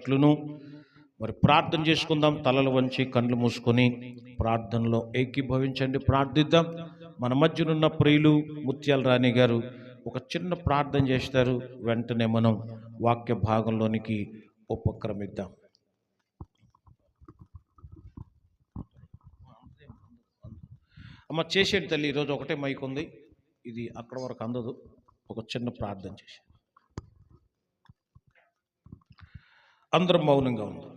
చేసినట్లును. మరి ప్రార్థన చేసుకుందాం. తలలు వంచి కళ్ళు మూసుకొని ప్రార్థనలో ఏకీభవించండి, ప్రార్థిద్దాం. మన మధ్యనున్న ప్రియులు ముత్యాల రాణి గారు ఒక చిన్న ప్రార్థన చేస్తారు. వెంటనే మనం వాక్య భాగంలోనికి ఉపక్రమిద్దాం. అమ్మ చేసేది తల్లి, ఈరోజు ఒకటే మైక్ ఉంది, ఇది అక్కడ వరకు అందదు. ఒక చిన్న ప్రార్థన చేసి అందరం మౌనంగా ఉంది.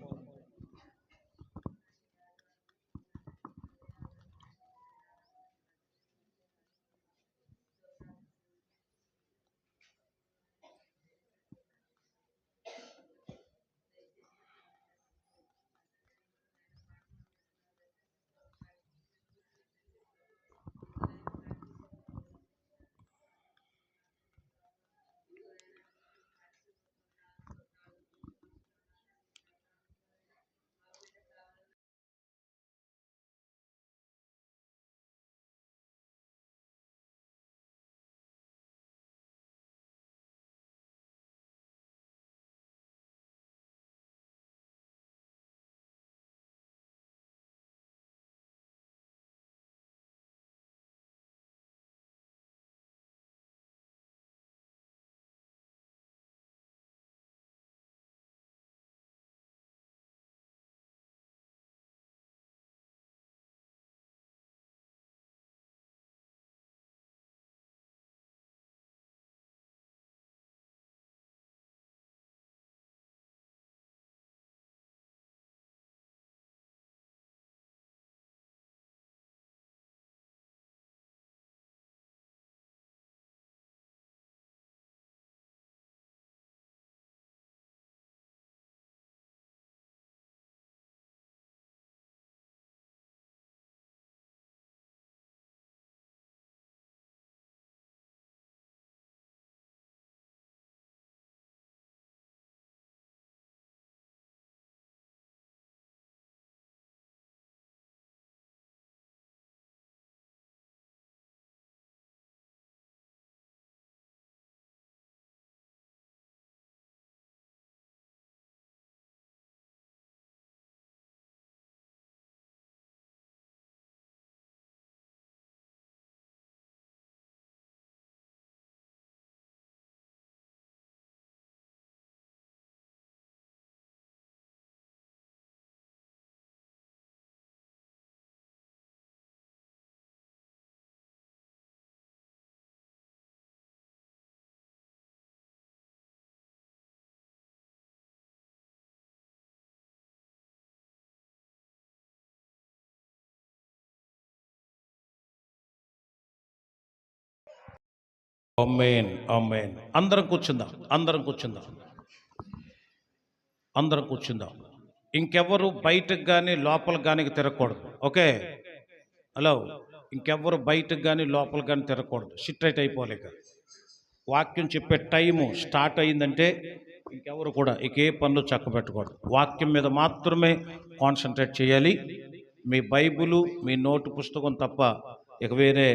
ఆమేన్, ఆమేన్. అందరం కూర్చుందాం, అందరం కూర్చుందాం, అందరం కూర్చుందాం. ఇంకెవరు బయటకు కానీ లోపలికి కానీ తిరగకూడదు. ఓకే, హలో, ఇంకెవరు బయటకు కానీ లోపలికి కానీ తిరగకూడదు. సిట్ రైట్ అయిపోలేక వాక్యం చెప్పే టైము స్టార్ట్ అయిందంటే ఇంకెవరు కూడా ఏ పనులు చక్కబెట్టకూడదు. వాక్యం మీద మాత్రమే కాన్సన్ట్రేట్ చేయాలి. మీ బైబిలు, మీ నోటు పుస్తకం తప్ప ఇక వేరే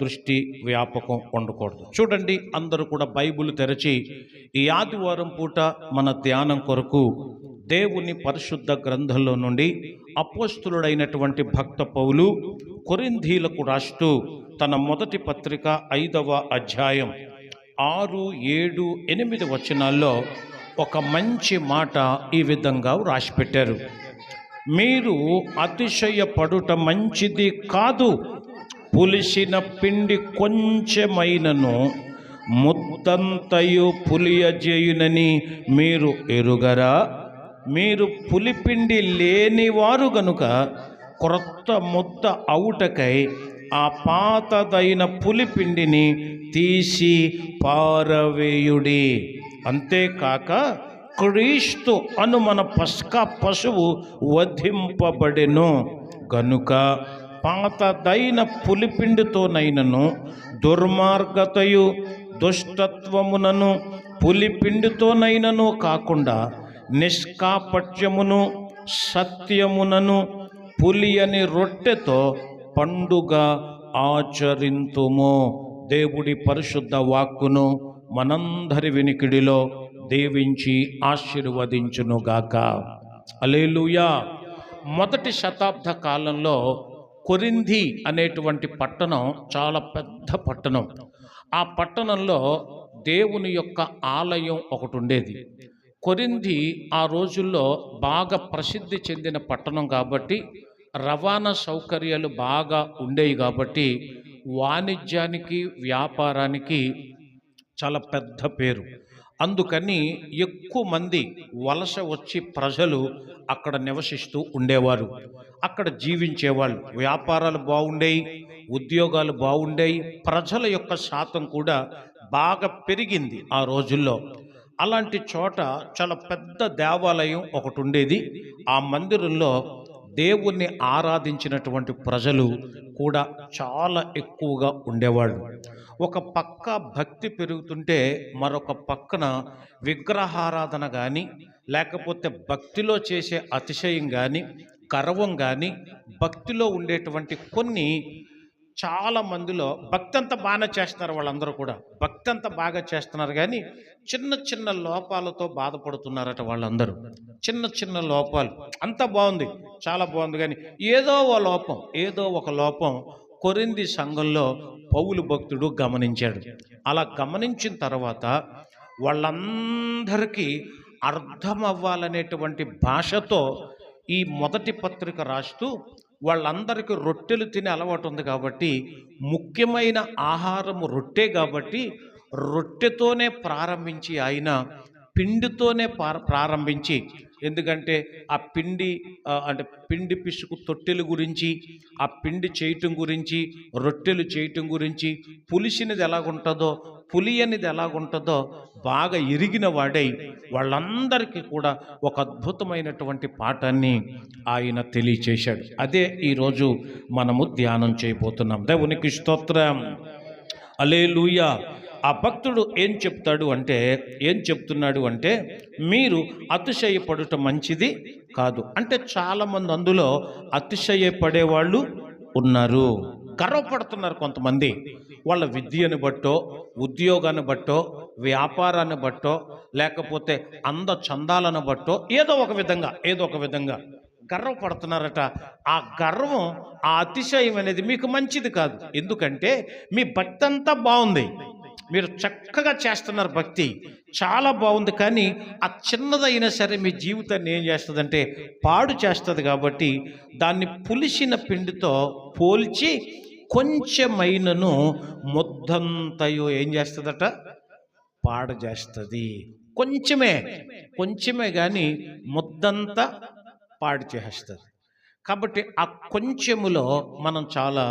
దృష్టి వ్యాపకం ఉండకూడదు. చూడండి, అందరూ కూడా బైబిల్ తెరచి ఈ ఆదివారం పూట మన ధ్యానం కొరకు దేవుని పరిశుద్ధ గ్రంథంలో నుండి అపోస్తులుడైనటువంటి భక్త పౌలు కొరింథీలకు రాస్తూ తన మొదటి పత్రిక 5వ అధ్యాయం 6, 7, 8 వచనాల్లో ఒక మంచి మాట ఈ విధంగా రాసిపెట్టారు. మీరు అతిశయపడుట మంచిది కాదు. పులిసిన పిండి కొంచెమైనను ముద్దంతయు పులియజేయునని మీరు ఎరుగరా? మీరు పులిపిండి లేనివారు గనుక క్రొత్త ముద్ద అవుటకై ఆ పాతదైన పులిపిండిని తీసి పారవేయుడి. అంతేకాక క్రీస్తు అను మన పస్కా పశువు వధింపబడెను గనుక పాతదైన పులిపిండితోనైనను దుర్మార్గతయు దుష్టత్వమునను పులిపిండితోనైనను కాకుండా నిష్కాపట్యమును సత్యమునను పులియని రొట్టెతో పండుగ ఆచరింతుము. దేవుడి పరిశుద్ధ వాక్కును మనందరి వినికిడిలో దీవించి ఆశీర్వదించునుగాక. హల్లెలూయా. మొదటి శతాబ్ద కాలంలో కొరింథీ అనేటువంటి పట్టణం చాలా పెద్ద పట్టణం. ఆ పట్టణంలో దేవుని యొక్క ఆలయం ఒకటి ఉండేది. కొరింథీ ఆ రోజుల్లో బాగా ప్రసిద్ధి చెందిన పట్టణం కాబట్టి రవాణా సౌకర్యాలు బాగా ఉండేవి కాబట్టి వాణిజ్యానికి వ్యాపారానికి చాలా పెద్ద పేరు. అందుకని ఎక్కువ మంది వలస వచ్చి ప్రజలు అక్కడ నివసిస్తూ ఉండేవారు, అక్కడ జీవించేవాళ్ళు. వ్యాపారాలు బాగుండేవి, ఉద్యోగాలు బాగుండేవి, ప్రజల యొక్క శాతం కూడా బాగా పెరిగింది ఆ రోజుల్లో. అలాంటి చోట చాలా పెద్ద దేవాలయం ఒకటి ఉండేది. ఆ మందిరంలో దేవుణ్ణి ఆరాధించినటువంటి ప్రజలు కూడా చాలా ఎక్కువగా ఉండేవాళ్ళు. ఒక పక్క భక్తి పెరుగుతుంటే మరొక పక్కన విగ్రహారాధన కానీ, లేకపోతే భక్తిలో చేసే అతిశయం కానీ, గర్వం కానీ, భక్తిలో ఉండేటువంటి కొన్ని చాలా మందిలో భక్తి అంతా బాగానే చేస్తున్నారు. వాళ్ళందరూ కూడా భక్తి అంతా బాగా చేస్తున్నారు, కానీ చిన్న చిన్న లోపాలతో బాధపడుతున్నారట వాళ్ళందరూ. చిన్న చిన్న లోపాలు. అంతా బాగుంది, చాలా బాగుంది, కానీ ఏదో ఒక లోపం కొరింథీ సంఘంలో పౌలు భక్తుడు గమనించాడు. అలా గమనించిన తర్వాత వాళ్ళందరికీ అర్థం అవ్వాలనేటువంటి భాషతో ఈ మొదటి పత్రిక రాస్తూ, వాళ్ళందరికీ రొట్టెలు తినే అలవాటు ఉంది కాబట్టి, ముఖ్యమైన ఆహారము రొట్టె కాబట్టి రొట్టెతోనే ప్రారంభించి ఆయన పిండితోనే ప్రారంభించి, ఎందుకంటే ఆ పిండి పిసుకు తొట్టెల గురించి, ఆ పిండి చేయటం గురించి, రొట్టెలు చేయటం గురించి, పులిసినది ఎలాగుంటుందో పులియనిది ఎలాగుంటుందో బాగా ఎరిగిన వాడై వాళ్ళందరికీ కూడా ఒక అద్భుతమైనటువంటి పాఠాన్ని ఆయన తెలియచేశాడు. అదే ఈరోజు మనము ధ్యానం చేయబోతున్నాం. దేవునికి స్తోత్రం. హల్లెలూయా. ఆ భక్తుడు ఏం చెప్తున్నాడు అంటే మీరు అతిశయపడుట మంచిది కాదు. అంటే చాలామంది అందులో అతిశయపడేవాళ్ళు ఉన్నారు, గర్వపడుతున్నారు. కొంతమంది వాళ్ళ విద్యను బట్టో, ఉద్యోగాన్ని బట్టో, వ్యాపారాన్ని బట్టో, లేకపోతే చందాలను బట్టో ఏదో ఒక విధంగా గర్వపడుతున్నారట. ఆ గర్వం, ఆ అతిశయం అనేది మీకు మంచిది కాదు. ఎందుకంటే మీ భక్తి అంతా బాగుంది, మీరు చక్కగా చేస్తున్నారు, భక్తి చాలా బాగుంది, కానీ ఆ చిన్నదైనా సరే మీ జీవితాన్ని ఏం చేస్తుందంటే పాడు చేస్తుంది. కాబట్టి దాన్ని పులిసిన పిండితో పోల్చి కొంచెమైనను ముద్దంతయో ఏం చేస్తుందట, పాడు చేస్తుంది. కొంచెమే కానీ ముద్దంతా పాడు చేస్తుంది. కాబట్టి ఆ కొంచెములో మనం చాలా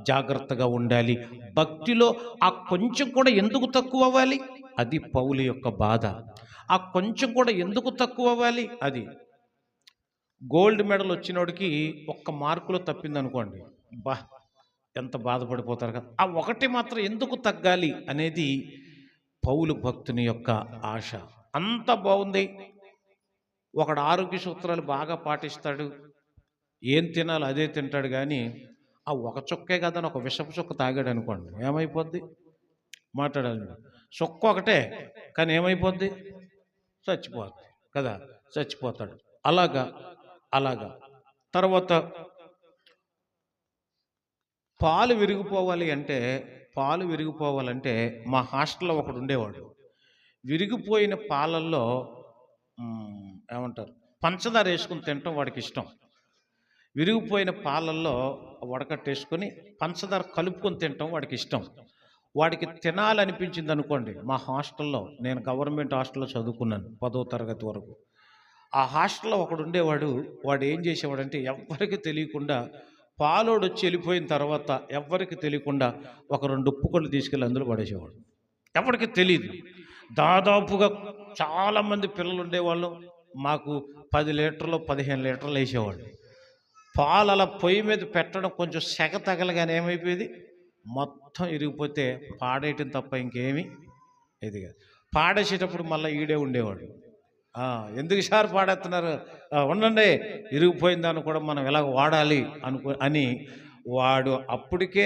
జాగ్రత్తగా ఉండాలి. భక్తిలో ఆ కొంచెం కూడా ఎందుకు తక్కువ అవ్వాలి? అది పౌలు యొక్క బాధ. ఆ కొంచెం కూడా ఎందుకు తక్కువ అవ్వాలి? అది గోల్డ్ మెడల్ వచ్చినోడికి 1 మార్కులో తప్పిందనుకోండి, ఎంత బాధపడిపోతారు కదా. ఆ ఒకటి మాత్రం ఎందుకు తగ్గాలి అనేది పౌలు భక్తుని యొక్క ఆశ. అంత బాగుంది. ఒకడు ఆరోగ్య సూత్రాలు బాగా పాటిస్తాడు, ఏం తినాలో అదే తింటాడు, కానీ ఆ ఒక చుక్కే కదా ఒక విషపు చుక్క తాగాడు అనుకోండి, ఏమైపోద్ది? మాట్లాడాలి. చుక్క ఒకటే కానీ ఏమైపోద్ది? చచ్చిపోద్ది కదా, చచ్చిపోతాడు. అలాగా తర్వాత పాలు విరిగిపోవాలంటే మా హాస్టల్లో ఒకడు ఉండేవాడు. విరిగిపోయిన పాలల్లో పంచదార వేసుకుని తినటం వాడికి ఇష్టం. విరిగిపోయిన పాలల్లో వడకట్టేసుకొని పంచదార కలుపుకొని తినటం వాడికి ఇష్టం. వాడికి తినాలనిపించింది అనుకోండి, మా హాస్టల్లో, నేను గవర్నమెంట్ హాస్టల్లో చదువుకున్నాను 10వ తరగతి వరకు. ఆ హాస్టల్లో ఒకడు ఉండేవాడు. వాడు ఏం చేసేవాడంటే ఎవ్వరికి తెలియకుండా, పాలోడు వచ్చి వెళ్ళిపోయిన తర్వాత ఎవ్వరికి తెలియకుండా ఒక 2 ఉప్పుకొళ్ళు తీసుకెళ్ళి అందులో పడేసేవాడు. ఎవరికి తెలియదు. దాదాపుగా చాలామంది పిల్లలు ఉండేవాళ్ళు. మాకు 10 లీటర్లు 15 లీటర్లు వేసేవాడు. పాలు అలా పొయ్యి మీద పెట్టడం కొంచెం సెగ తగలగానే ఏమైపోయేది, మొత్తం ఇరిగిపోతే పాడేయటం తప్ప ఇంకేమీ ఇది కాదు. పాడేసేటప్పుడు మళ్ళీ ఈడే ఉండేవాడు. ఎందుకు సార్ పాడేస్తున్నారు, ఉండండి, ఇరిగిపోయిన దాన్ని కూడా మనం ఎలా వాడాలి అని వాడు అప్పటికే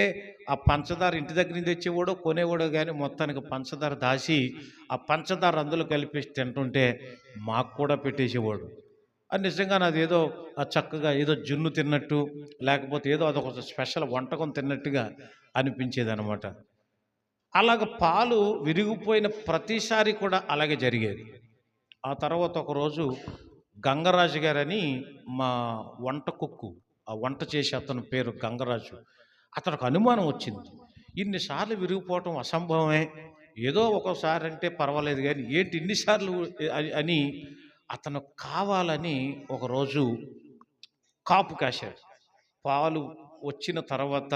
ఆ పంచదార ఇంటి దగ్గర నుంచి తెచ్చేవాడు కొనేవాడు, కానీ మొత్తానికి పంచదార దాచి ఆ పంచదార అందులో కలిపి తింటుంటే మాకు కూడా పెట్టేసేవాడు. అది నిజంగా నాది ఏదో చక్కగా ఏదో జున్ను తిన్నట్టు, లేకపోతే ఏదో అదొక స్పెషల్ వంటకం తిన్నట్టుగా అనిపించేది అనమాట. అలాగ పాలు విరిగిపోయిన ప్రతిసారి కూడా అలాగే జరిగేది. ఆ తర్వాత ఒకరోజు గంగరాజు గారని మా వంట కుక్కు, ఆ వంట చేసే అతని పేరు గంగరాజు. అతనికి అనుమానం వచ్చింది, ఇన్నిసార్లు విరిగిపోవటం అసంభవమే, ఏదో ఒక్కోసారి అంటే పర్వాలేదు కానీ ఏంటి ఇన్నిసార్లు అని అతను కావాలని ఒకరోజు కాపు కాశాడు. పాలు వచ్చిన తర్వాత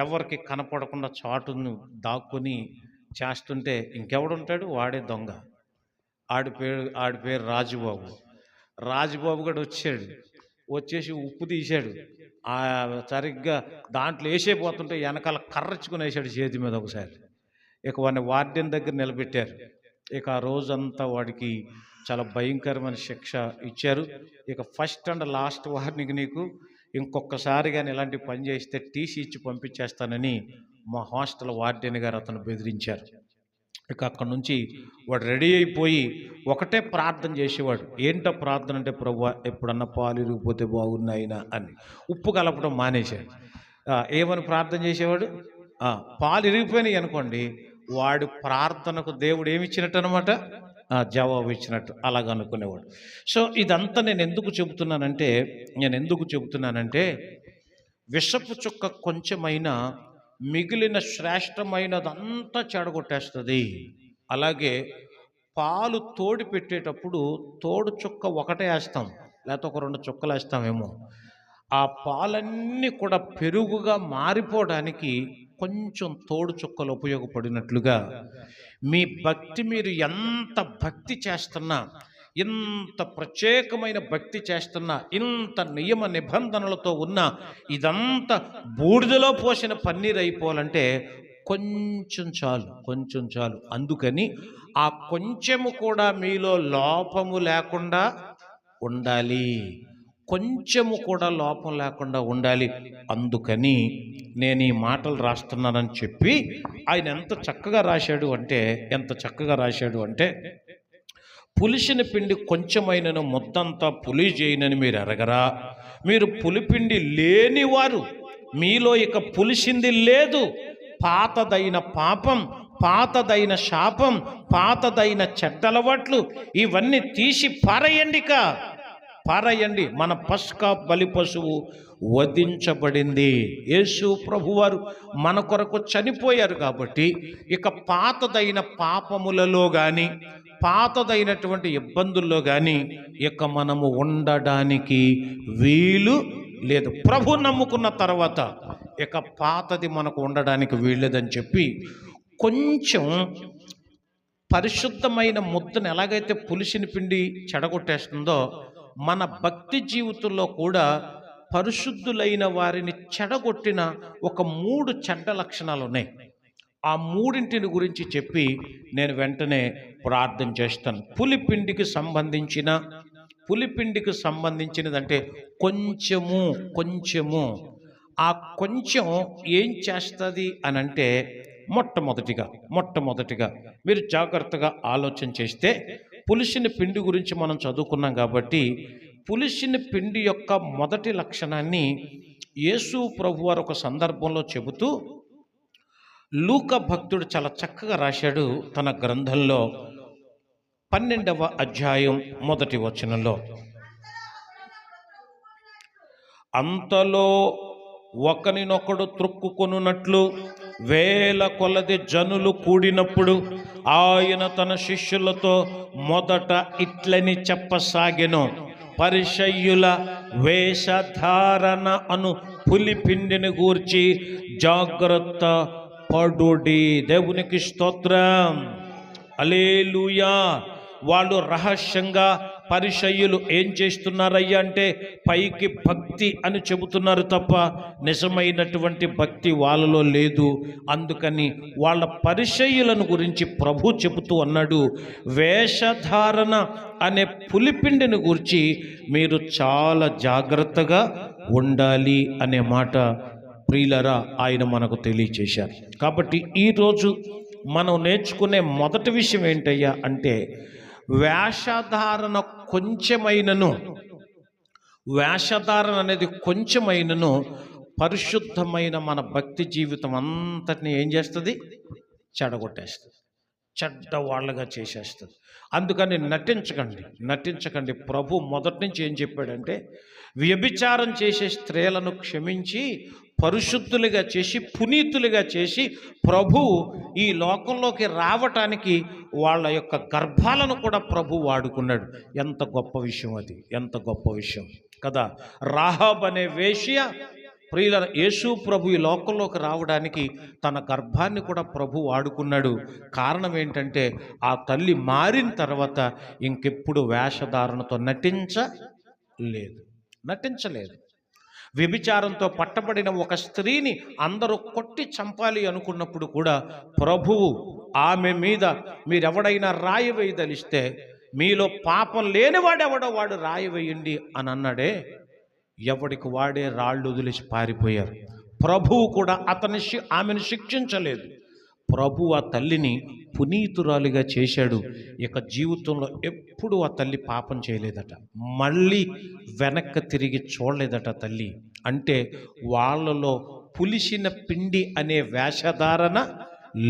ఎవరికి కనపడకుండా చాటును దాక్కుని చేస్తుంటే ఇంకెవడుంటాడు, వాడే దొంగ. ఆడి పేరు రాజుబాబు. రాజుబాబు కూడా వచ్చేసి ఉప్పు తీశాడు. సరిగ్గా దాంట్లో వేసేపోతుంటే వెనకాల కర్రచ్చుకుని వేసాడు చేతి మీద ఒకసారి. ఇక వాడిని వార్డెన్ దగ్గర నిలబెట్టారు. ఇక ఆ రోజంతా వాడికి చాలా భయంకరమైన శిక్ష ఇచ్చారు. ఇక ఫస్ట్ అండ్ లాస్ట్ వార్నింగ్, నీకు ఇంకొకసారి కానీ ఇలాంటి పని చేస్తే టీసీ ఇచ్చి పంపించేస్తానని మా హాస్టల్ వార్డెన్ గారు అతను బెదిరించారు. ఇక అక్కడి నుంచి వాడు రెడీ అయిపోయి ఒకటే ప్రార్థన చేసేవాడు. ఏంటో ప్రార్థన అంటే, ప్రభువా ఎప్పుడన్నా పాలు ఇరిగిపోతే బాగున్నాయినా అని. ఉప్పు కలపడం మానేశాడు. ఏమని ప్రార్థన చేసేవాడు, పాలు ఇరిగిపోయినాయి అనుకోండి, వాడు ప్రార్థనకు దేవుడు ఏమిచ్చినట్టు అనమాట, జవాబు ఇచ్చినట్టు అలాగ అనుకునేవాడు. సో ఇదంతా నేను ఎందుకు చెబుతున్నానంటే విషపు చుక్క కొంచెమైనా మిగిలిన శ్రేష్టమైనదంతా చెడగొట్టేస్తుంది. అలాగే పాలు తోడి పెట్టేటప్పుడు తోడు చుక్క ఒకటే వేస్తాం, లేకపోతే ఒక 2 చుక్కలు వేస్తామేమో. ఆ పాలన్నీ కూడా పెరుగుగా మారిపోవడానికి కొంచెం తోడు చుక్కలు ఉపయోగపడినట్లుగా మీ భక్తి, మీరు ఎంత భక్తి చేస్తున్నా, ఇంత ప్రత్యేకమైన భక్తి చేస్తున్నా, ఇంత నియమ నిబంధనలతో ఉన్న ఇదంతా బూడిదలో పోసిన పన్నీరు అయిపోవాలంటే కొంచెం చాలు. అందుకని ఆ కొంచెము కూడా మీలో లోపము లేకుండా ఉండాలి. కొంచెము కూడా లోపం లేకుండా ఉండాలి. అందుకని నేను ఈ మాటలు రాస్తున్నానని చెప్పి ఆయన ఎంత చక్కగా రాశాడు అంటే పులిసిన పిండి కొంచెమైనను ముద్దంతా పులి చేయనని మీరు ఎరగరా? మీరు పులిపిండి లేనివారు, మీలో ఇక పులిసింది లేదు. పాతదైన పాపం, పాతదైన శాపం, పాతదైన చెడ్డలవాట్లు ఇవన్నీ తీసి పారయండి. మన పస్కా బలి పశువు వధించబడింది. యేసు ప్రభువారు మన కొరకు చనిపోయారు కాబట్టి ఇక పాతదైన పాపములలో కానీ, పాతదైనటువంటి ఇబ్బందుల్లో కానీ ఇక మనము ఉండడానికి వీలు లేదు. ప్రభు నమ్ముకున్న తర్వాత ఇక పాతది మనకు ఉండడానికి వీల్లేదని చెప్పి కొంచెం పరిశుద్ధమైన ముద్దను ఎలాగైతే పులిసిన పిండి చెడగొట్టేస్తుందో, మన భక్తి జీవితంలో కూడా పరిశుద్ధులైన వారిని చెడగొట్టిన ఒక 3 చెడ్డ లక్షణాలు ఉన్నాయి. ఆ 3 గురించి చెప్పి నేను వెంటనే ప్రార్థన చేస్తాను. పులిపిండికి సంబంధించినదంటే కొంచెము. ఆ కొంచెం ఏం చేస్తుంది అని అంటే, మొట్టమొదటిగా మీరు జాగ్రత్తగా ఆలోచన చేస్తే, పులిసిన పిండి గురించి మనం చదువుకున్నాం కాబట్టి పులిసిన పిండి యొక్క మొదటి లక్షణాన్ని యేసు ప్రభువారు ఒక సందర్భంలో చెబుతూ లూకా భక్తుడు చాలా చక్కగా రాశాడు తన గ్రంథంలో 12వ అధ్యాయం 1వ వచనంలో. అంతలో ఒకనినొకడు త్రొక్కుకొనున్నట్లు వేల కొలది జనులు కూడినప్పుడు ఆయన తన శిష్యులతో మొదట ఇట్లని చెప్పసాగెను, పరిసయ్యుల వేషధారణ అను పులిపిండిని గూర్చి జాగ్రత్త పడుడి. దేవునికి స్తోత్రం, హల్లెలూయా. వాళ్ళు రహస్యంగా పరిసయ్యులు ఏం చేస్తున్నారయ్యా అంటే పైకి భక్తి అని చెబుతున్నారు తప్ప నిజమైనటువంటి భక్తి వాళ్ళలో లేదు. అందుకని వాళ్ళ పరిసయ్యులను గురించి ప్రభు చెబుతూ అన్నాడు, వేషధారణ అనే పులిపిండిని గురించి మీరు చాలా జాగ్రత్తగా ఉండాలి అనే మాట ప్రియులరా ఆయన మనకు తెలియచేశారు. కాబట్టి ఈరోజు మనం నేర్చుకునే మొదటి విషయం ఏంటయ్యా అంటే, వేషధారణ కొంచెమైనను, వేషధారణ అనేది కొంచెమైనను పరిశుద్ధమైన మన భక్తి జీవితం అంతటిని ఏం చేస్తుంది? చెడగొట్టేస్తుంది, చెడ్డవాళ్ళగా చేసేస్తుంది. అందుకని నటించకండి. ప్రభు మొదటి నుంచి ఏం చెప్పాడంటే, వ్యభిచారం చేసే స్త్రీలను క్షమించి పరిశుద్ధులుగా చేసి పునీతులుగా చేసి ప్రభు ఈ లోకంలోకి రావటానికి వాళ్ళ యొక్క గర్భాలను కూడా ప్రభు వాడుకున్నాడు. ఎంత గొప్ప విషయం అది, ఎంత గొప్ప విషయం కదా. రాహాబ్ అనే వేశ్య ప్రియుల యేసు ప్రభు ఈ లోకంలోకి రావడానికి తన గర్భాన్ని కూడా ప్రభు వాడుకున్నాడు. కారణం ఏంటంటే, ఆ తల్లి మారిన తర్వాత ఇంకెప్పుడు వేషధారణతో నటించలేదు. వ్యభిచారంతో పట్టబడిన ఒక స్త్రీని అందరూ కొట్టి చంపాలి అనుకున్నప్పుడు కూడా ప్రభువు ఆమె మీద మీరెవడైనా రాయి వేయదలిస్తే మీలో పాపం లేనివాడెవడో వాడు రాయి వేయండి అని అన్నాడే. ఎవడికి వాడే రాళ్ళు వదిలేసి పారిపోయారు. ప్రభువు కూడా ఆమెను శిక్షించలేదు. ప్రభు ఆ తల్లిని పునీతురాలిగా చేశాడు. ఇక జీవితంలో ఎప్పుడు ఆ తల్లి పాపం చేయలేదట, మళ్ళీ వెనక్కి తిరిగి చూడలేదట తల్లి. అంటే వాళ్ళలో పులిసిన పిండి అనే వేషధారణ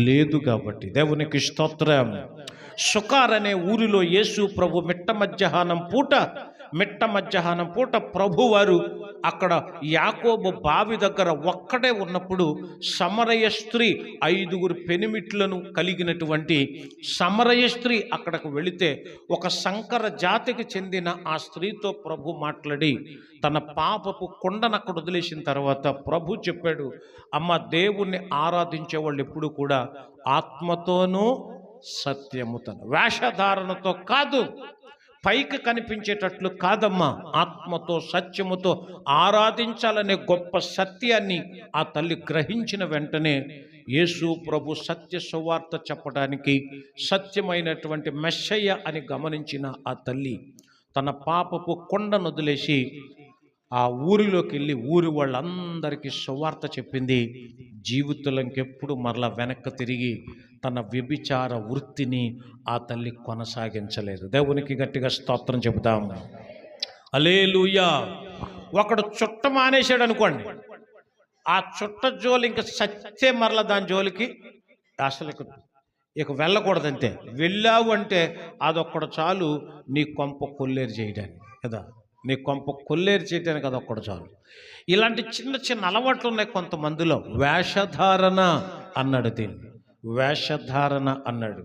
లేదు కాబట్టి. దేవునికి స్తోత్రం. సుకార్ అనే ఊరిలో యేసు ప్రభు మిట్ట మధ్యాహ్నం పూట ప్రభువారు అక్కడ యాకోబు బావి దగ్గర ఒక్కడే ఉన్నప్పుడు సమరయ స్త్రీ, 5 పెనిమిట్లను కలిగినటువంటి సమరయ స్త్రీ అక్కడకు వెళితే ఒక సంకర జాతికి చెందిన ఆ స్త్రీతో ప్రభు మాట్లాడి తన పాపపు కొండను అక్కడ వదిలేసిన తర్వాత ప్రభు చెప్పాడు, అమ్మ, దేవుణ్ణి ఆరాధించే వాళ్ళు ఎప్పుడు కూడా ఆత్మతోనూ సత్యముతోనూ, వేషధారణతో కాదు, పైకి కనిపించేటట్లు కాదమ్మా, ఆత్మతో సత్యముతో ఆరాధించాలనే గొప్ప సత్యాన్ని ఆ తల్లి గ్రహించిన వెంటనే యేసు ప్రభు సత్య సువార్త చెప్పడానికి సత్యమైనటువంటి మెస్సయ్య అని గమనించిన ఆ తల్లి తన పాపపు కొండను వదిలేసి ఆ ఊరిలోకి వెళ్ళి ఊరి వాళ్ళందరికీ సువార్త చెప్పింది. జీవితంలోకెప్పుడు మరలా వెనక్కి తిరిగి తన వ్యభిచార వృత్తిని ఆ తల్లి కొనసాగించలేదు. దేవునికి గట్టిగా స్తోత్రం చెబుతాము. హల్లెలూయా. ఒకడు చుట్ట మానేశాడు అనుకోండి, ఆ చుట్ట జోలి ఇంకా సత్తే మరలా దాని జోలికి అసలు ఇక వెళ్ళకూడదంతే. వెళ్ళావు అంటే అదొక్కడు చాలు నీ కొంప కొల్లేరు చేయడానికి కదా, నీ కొంప కొల్లేరు చేయడానికి అదొక్కడు చాలు. ఇలాంటి చిన్న చిన్న అలవాట్లు ఉన్నాయి కొంతమందిలో. వేషధారణ అన్నాడు దీన్ని, వేషధారణ అన్నాడు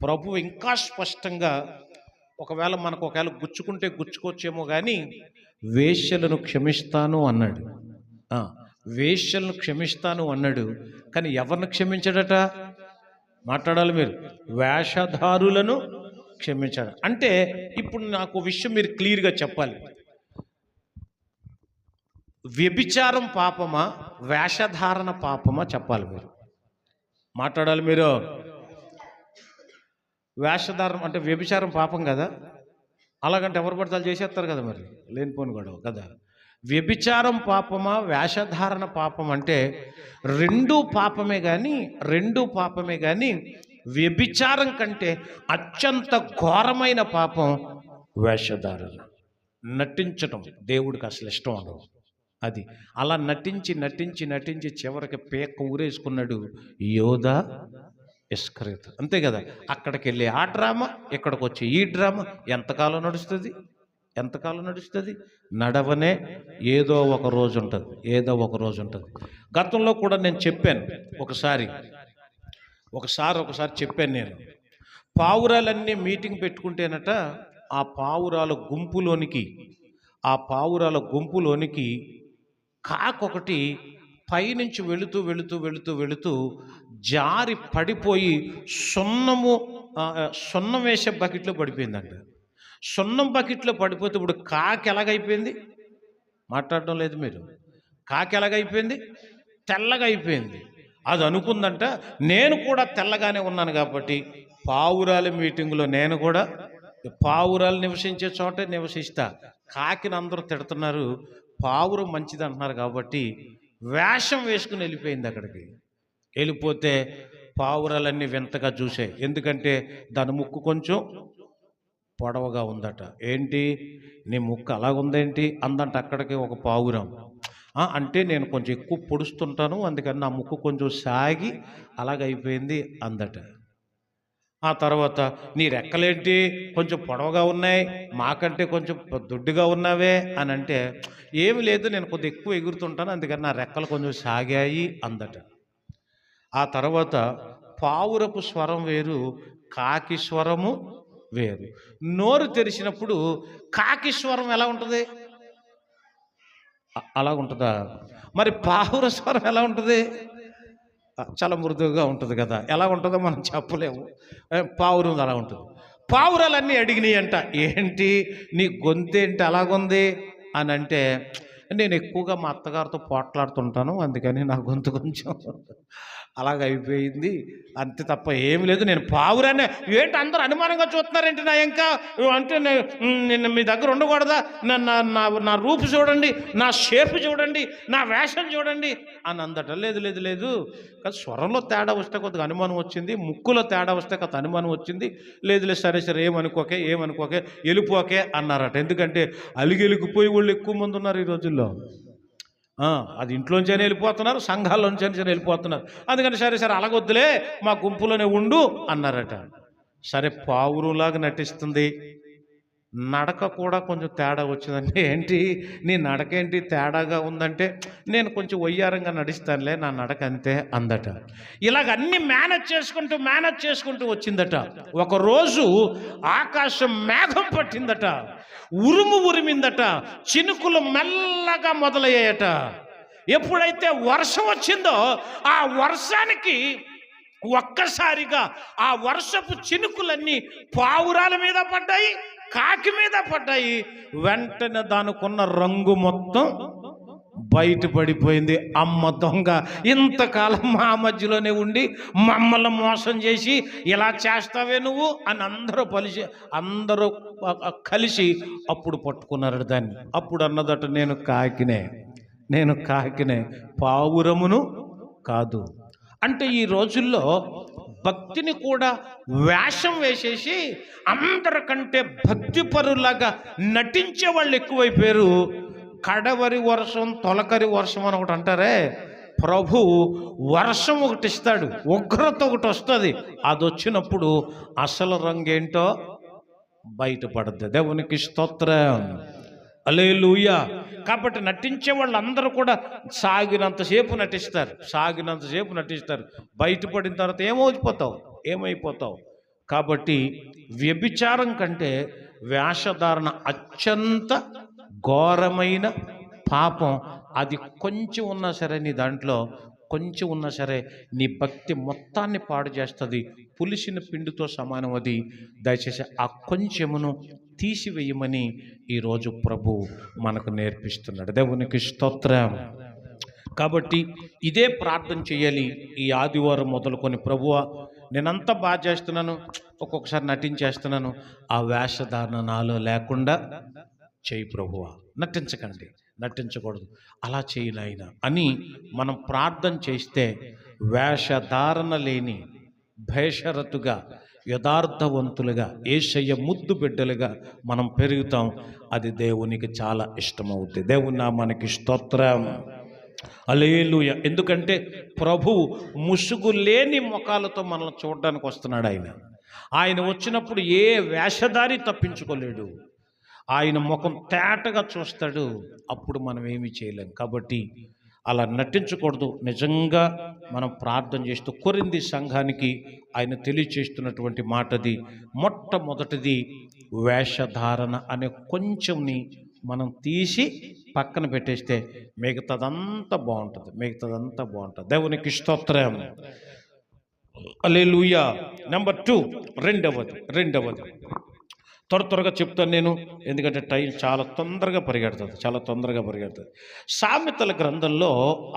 ప్రభు. ఇంకా స్పష్టంగా ఒకవేళ గుచ్చుకుంటే గుచ్చుకోవచ్చేమో కానీ వేశ్యలను క్షమిస్తాను అన్నాడు. వేశ్యలను క్షమిస్తాను అన్నాడు, కానీ ఎవరిని క్షమించాడట? మాట్లాడాలి మీరు. వేషధారులను క్షమించాడు. అంటే ఇప్పుడు నాకు విషయం మీరు క్లియర్గా చెప్పాలి. వ్యభిచారం పాపమా, వేషధారణ పాపమా చెప్పాలి మీరు. మాట్లాడాలి మీరు. వేషధారణ అంటే వ్యభిచారం పాపం కదా, అలాగంటే ఎవరు పడతాలు చేసేస్తారు కదా, మరి లేనిపోని గొడవ కదా. వ్యభిచారం పాపమా, వేషధారణ పాపం అంటే రెండూ పాపమే కానీ వ్యభిచారం కంటే అత్యంత ఘోరమైన పాపం వేషధారణ. నటించటం దేవుడికి అసలు ఇష్టం ఉండదు. అది అలా నటించి చివరికి పేక ఊరేసుకున్నాడు యోధా ఇస్కరియోతు. అంతే కదా. అక్కడికి వెళ్ళి ఆ డ్రామా, ఇక్కడికి వచ్చి ఈ డ్రామా ఎంతకాలం నడుస్తుంది? నడవనే ఏదో ఒక రోజు ఉంటుంది. గతంలో కూడా నేను చెప్పాను ఒకసారి చెప్పాను నేను. పావురాలన్నీ మీటింగ్ పెట్టుకుంటేనట ఆ పావురాల గుంపులోనికి కాకొకటి పైనుంచి వెళుతూ జారి పడిపోయి సున్నం వేసే బకెట్లో పడిపోయిందంట. సున్నం బకెట్లో పడిపోతే ఇప్పుడు కాకి ఎలాగైపోయింది? మాట్లాడడం లేదు మీరు. కాకి ఎలాగైపోయింది? తెల్లగా అయిపోయింది. అది అనుకుందంట, నేను కూడా తెల్లగానే ఉన్నాను కాబట్టి పావురాల మీటింగులో నేను కూడా పావురాలు నివసించే చోటే నివసిస్తా. కాకిని అందరూ తిడుతున్నారు, పావురం మంచిది అంటున్నారు కాబట్టి వేషం వేసుకుని వెళ్ళిపోయింది అక్కడికి. వెళ్ళిపోతే పావురాలన్నీ వింతగా చూసాయి. ఎందుకంటే దాని ముక్కు కొంచెం పొడవుగా ఉందట. ఏంటి నీ ముక్కు అలాగుందేంటి అందంట అక్కడికి ఒక పావురం. అంటే నేను కొంచెం ఎక్కువ పొడుస్తుంటాను, అందుకని నా ముక్కు కొంచెం సాగి అలాగైపోయింది అందట. ఆ తర్వాత నీ రెక్కలేంటి కొంచెం పొడవుగా ఉన్నాయి, మాకంటే కొంచెం దొడ్డుగా ఉన్నావే అని అంటే, ఏమి లేదు నేను కొద్దిగా ఎక్కువ ఎగురుతుంటాను, అందుకని నా రెక్కలు కొంచెం సాగాయి అందట. ఆ తర్వాత పావురపు స్వరం వేరు, కాకి స్వరము వేరు. నోరు తెరిచినప్పుడు కాకి స్వరం ఎలా ఉంటుంది? అలా ఉంటుందా? మరి పావుర స్వరం ఎలా ఉంటుంది? చాలా మృదువుగా ఉంటుంది కదా. ఎలా ఉంటుందో మనం చెప్పలేము. పావురం అలా ఉంటుంది. పావురాలన్నీ అడిగినాయి అంట, ఏంటి నీ గొంతేంటి అలాగుంది అని అంటే, నేను ఎక్కువగా మా అత్తగారితో పోట్లాడుతుంటాను, అందుకని నా గొంతు కొంచెం అలాగైపోయింది అంతే తప్ప ఏమి లేదు. నేను పావురానే. ఏంటి అందరూ అనుమానంగా చూస్తున్నారేంటి నా ఇంకా అంటే నేను మీ దగ్గర ఉండకూడదా? నా రూపు చూడండి, నా షేప్ చూడండి, నా వేషం చూడండి అని అందట. లేదు లేదు లేదు, కానీ స్వరంలో తేడా వస్తే కొద్దిగా అనుమానం వచ్చింది, ముక్కులో తేడా వస్తే కొద్ది అనుమానం వచ్చింది. లేదు లేదు సరే సరే ఏమనుకోకే వెళ్ళిపోకే అన్నారట. ఎందుకంటే అలిగిపోయి వాళ్ళు ఎక్కువ మంది ఉన్నారు ఈ రోజుల్లో. అది ఇంట్లోంచైనా వెళ్ళిపోతున్నారు, సంఘాల్లోంచైనా వెళ్ళిపోతున్నారు. అందుకని సరే సరే అలాగొద్దులే మా గుంపులోనే ఉండు అన్నారట. సరే పావురులాగా నటిస్తుంది, నడక కూడా కొంచెం తేడా వచ్చిందంటే, ఏంటి నీ నడక ఏంటి తేడాగా ఉందంటే, నేను కొంచెం వయ్యారంగా నడుస్తానులే, నా నడక అంతే అందట. ఇలాగ అన్ని మేనేజ్ చేసుకుంటూ వచ్చిందట. ఒకరోజు ఆకాశం మేఘం పట్టిందట, ఉరిమిందట, చినుకులు మెల్లగా మొదలయ్యాయట. ఎప్పుడైతే వర్షం వచ్చిందో ఆ వర్షానికి ఒక్కసారిగా ఆ వర్షపు చినుకులన్నీ పావురాల మీద పడ్డాయి, కాకి మీద పడ్డాయి. వెంటనే దానికున్న రంగు మొత్తం బయటపడిపోయింది. అమ్మ దొంగ, ఇంతకాలం మా మధ్యలోనే ఉండి మమ్మల్ని మోసం చేసి ఇలా చేస్తావే నువ్వు అని అందరూ కలిసి అప్పుడు పట్టుకున్నారు దాన్ని. అప్పుడు అన్నదట, నేను కాకినే పావురమును కాదు. అంటే ఈ రోజుల్లో భక్తిని కూడా వేషం వేసేసి అందరికంటే భక్తిపరులాగా నటించే వాళ్ళు ఎక్కువైపోయారు. కడవరి వర్షం తొలకరి వర్షం అని ఒకటి అంటారే, ప్రభు వర్షం ఒకటి ఇస్తాడు, ఉగ్రత ఒకటి వస్తుంది. అది వచ్చినప్పుడు అసలు రంగేంటో బయటపడుతుంది. దేవునికి స్తోత్రం, హల్లెలూయా. కాబట్టి నటించే వాళ్ళందరూ కూడా సాగినంతసేపు నటిస్తారు, బయటపడిన తర్వాత ఏమైపోతావు. కాబట్టి వ్యభిచారం కంటే వేషధారణ అత్యంత ఘోరమైన పాపం. అది కొంచెం ఉన్నా సరే, నీ దాంట్లో కొంచెం ఉన్నా సరే నీ భక్తి మొత్తాన్ని పాడు చేస్తుంది. పులిసిన పిండితో సమానం అది. దయచేసి ఆ కొంచెమును తీసివేయమని ఈరోజు ప్రభు మనకు నేర్పిస్తున్నాడు. దేవునికి స్తోత్రం. కాబట్టి ఇదే ప్రార్థన చేయాలి ఈ ఆదివారం మొదలుకొని. ప్రభువా, నేనంతా బాగా చేస్తున్నాను, ఒక్కొక్కసారి నటించేస్తున్నాను, ఆ వేషధారణ నాలో లేకుండా చేయి ప్రభువా. నటించకూడదు, అలా చేయి నాయన అని మనం ప్రార్థన చేస్తే వేషధారణ లేని భేషరతుగా యథార్థవంతులుగా యేసయ్య ముద్దు బిడ్డలుగా మనం పెరుగుతాం. అది దేవునికి చాలా ఇష్టమవుతుంది. దేవుని నామానికి స్తోత్రం, హల్లెలూయా. ఎందుకంటే ప్రభువు ముసుగు లేని ముఖాలతో మనల్ని చూడడానికి వస్తున్నాడు. ఆయన వచ్చినప్పుడు ఏ వేషధారి తప్పించుకోలేడు. ఆయన ముఖం తేటగా చూస్తాడు. అప్పుడు మనం ఏమీ చేయలేం. కాబట్టి అలా నటించకూడదు. నిజంగా మనం ప్రార్థన చేస్తూ కొరింథీ సంఘానికి ఆయన తెలియచేస్తున్నటువంటి మాటది. మొట్టమొదటిది వేషధారణ అనే కొంచెంని మనం తీసి పక్కన పెట్టేస్తే మిగతాదంతా బాగుంటుంది. దేవునికి స్తోత్రం, హల్లెలూయా. నెంబర్ 2, రెండవది త్వరగా చెప్తాను నేను, ఎందుకంటే టైం చాలా తొందరగా పరిగెడుతుంది. సామెతల గ్రంథంలో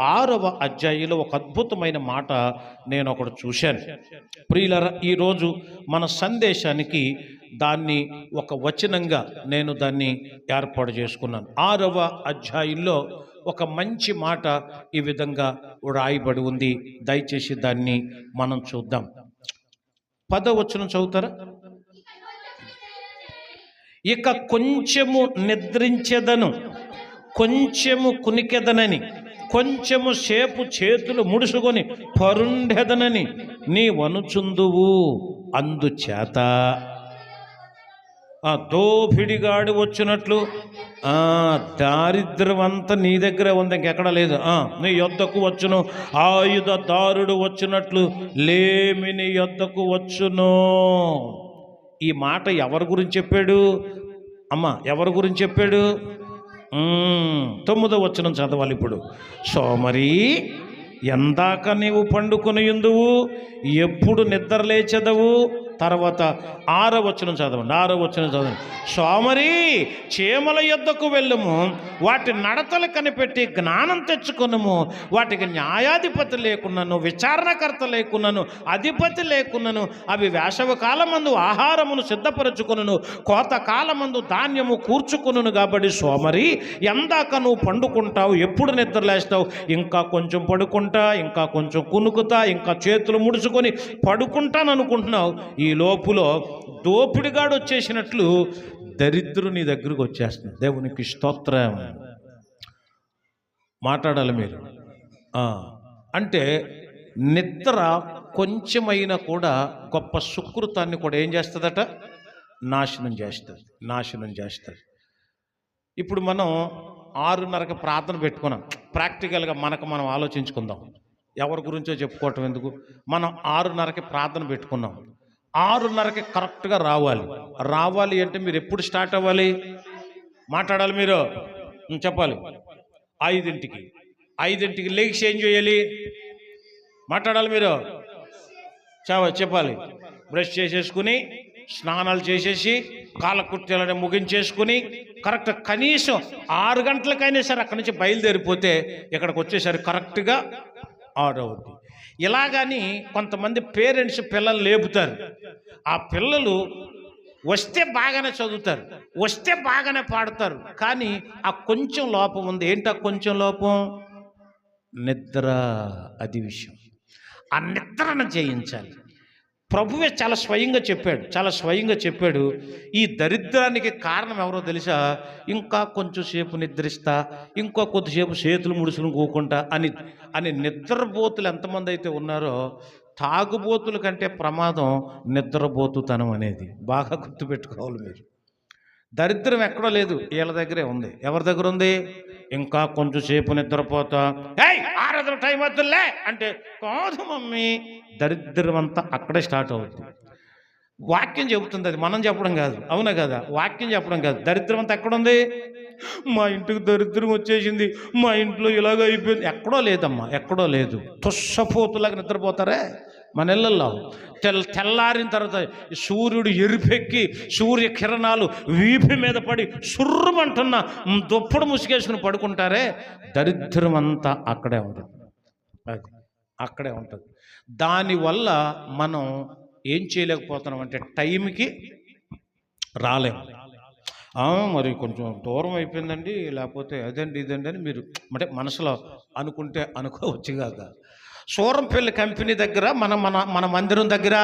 6వ అధ్యాయంలో ఒక అద్భుతమైన మాట నేను ఒకటి చూశాను. ప్రియులారా, ఈరోజు మన సందేశానికి దాన్ని ఒక వచనంగా నేను దాన్ని ఏర్పాటు చేసుకున్నాను. 6వ అధ్యాయంలో ఒక మంచి మాట ఈ విధంగా రాయబడి ఉంది. దయచేసి దాన్ని మనం చూద్దాం. 10వ వచనం చదువుతారా? ఇక కొంచెము నిద్రించెదను, కొంచెము కునికెదనని, కొంచెము సేపు చేతులు ముడుసుకొని పరుండెదనని నీ వనుచుందువు. అందుచేత దోపిడిగాడు వచ్చినట్లు దారిద్ర్యం అంతా నీ దగ్గరే ఉంది, ఇంకెక్కడ లేదు. నీ యొద్దకు వచ్చును, ఆయుధదారుడు వచ్చినట్లు లేమి నీ యొద్దకు వచ్చును. ఈ మాట ఎవరి గురించి చెప్పాడు అమ్మా? ఎవరి గురించి చెప్పాడు? 9వ వచనం చదవాలి ఇప్పుడు. సోమరి, ఎందాక నీవు పండుకొని ఉందువు, ఎప్పుడు నిద్ర లేచెదవు? తర్వాత 6వ వచనం చదవండి. సోమరి, చీమల యొద్దకు వెళ్ళుము, వాటి నడతలు కనిపెట్టి జ్ఞానం తెచ్చుకొనుము. వాటికి న్యాయాధిపతి లేకున్నాను, విచారణకర్త లేకున్నాను, అధిపతి లేకున్నాను. అవి వేసవి కాలమందు ఆహారమును సిద్ధపరచుకొనును, కోత కాలమందు ధాన్యము కూర్చుకొనును. కాబట్టి సోమరి, ఎందాక నువ్వు పండుకుంటావు, ఎప్పుడు నిద్ర లేస్తావు? ఇంకా కొంచెం పడుకుంటా, ఇంకా కొంచెం కునుకుతా, ఇంకా చేతులు ముడుచుకొని పడుకుంటాను అనుకుంటున్నావు. ఈ లోపులో దోపిడిగాడు వచ్చేసినట్లు దరిద్రుని నీ దగ్గరకు వచ్చేస్తుంది. దేవునికి స్తోత్రం. మాట్లాడాలి మీరు. అంటే నిద్ర కొంచెమైనా కూడా గొప్ప సుకృతాన్ని కూడా ఏం చేస్తుందట? నాశనం చేస్తుంది. ఇప్పుడు మనం 6:30కి ప్రార్థన పెట్టుకున్నాం. ప్రాక్టికల్గా మనం ఆలోచించుకుందాం. ఎవరి గురించో చెప్పుకోవటం ఎందుకు? మనం 6:30కి ప్రార్థన పెట్టుకున్నాం. 6:30కి కరెక్ట్గా రావాలి అంటే మీరు ఎప్పుడు స్టార్ట్ అవ్వాలి? మాట్లాడాలి మీరు, చెప్పాలి. 5ంటికి లేచి ఏం చేయాలి? మాట్లాడాలి మీరు, చెప్పాలి. బ్రష్ చేసేసుకుని, స్నానాలు చేసేసి, కాలకృత్యాలను ముగించేసుకుని కరెక్ట్ కనీసం 6 గంటలకైనా సరే అక్కడి నుంచి బయలుదేరిపోతే ఇక్కడికి వచ్చేసరికి కరెక్ట్గా 6 అవుద్ది. ఇలాగని కొంతమంది పేరెంట్స్ పిల్లలు లేపుతారు. ఆ పిల్లలు వస్తే బాగానే చదువుతారు, వస్తే బాగానే పాడతారు, కానీ ఆ కొంచెం లోపం ఉంది. ఏంటి ఆ కొంచెం లోపం? నిద్ర. అది విషయం. ఆ నిద్రను జయించాలి. ప్రభువే చాలా స్వయంగా చెప్పాడు. ఈ దరిద్రానికి కారణం ఎవరో తెలుసా? ఇంకా కొంచెం సేపు నిద్రిస్తా, ఇంకో కొద్దిసేపు చేతులు ముడుసులు కూకుంటా అని నిద్రపోతులు ఎంతమంది అయితే ఉన్నారో, తాగుబోతుల కంటే ప్రమాదం నిద్రపోతుతనం అనేది. బాగా గుర్తుపెట్టుకోవాలి మీరు. దరిద్రం ఎక్కడో లేదు, వీళ్ళ దగ్గరే ఉంది. ఎవరి దగ్గర ఉంది? ఇంకా కొంచెం సేపు నిద్రపోతా, ఆరాధన టైం వద్దులే అంటే, కాదు మమ్మీ, దరిద్రం అంతా అక్కడే స్టార్ట్ అవుతుంది. వాక్యం చెబుతుంది, అది మనం చెప్పడం కాదు. అవునా కదా? వాక్యం చెప్పడం కాదు. దరిద్రం అంతా ఎక్కడుంది? మా ఇంటికి దరిద్రం వచ్చేసింది, మా ఇంట్లో ఇలాగ అయిపోయింది. ఎక్కడో లేదమ్మా, ఎక్కడో లేదు. తుస్సపోతులాగా నిద్రపోతారే మన ఇళ్ళల్లో. తెల్లారిన తర్వాత సూర్యుడు ఎరిపెక్కి, సూర్యకిరణాలు వీపు మీద పడి సుర్రమంటున్న దుప్పడు ముసుగేసుకుని పడుకుంటారే, దరిద్రం అంతా అక్కడే ఉంటుంది. దానివల్ల మనం ఏం చేయలేకపోతున్నాం అంటే టైంకి రాలేము. మరి కొంచెం దూరం అయిపోయిందండి, లేకపోతే అదండి ఇదండి అని మీరు అంటే మనసులో అనుకుంటే అనుకోవచ్చు కాక. సూరంపల్లి కంపెనీ దగ్గర మన మందిరం దగ్గర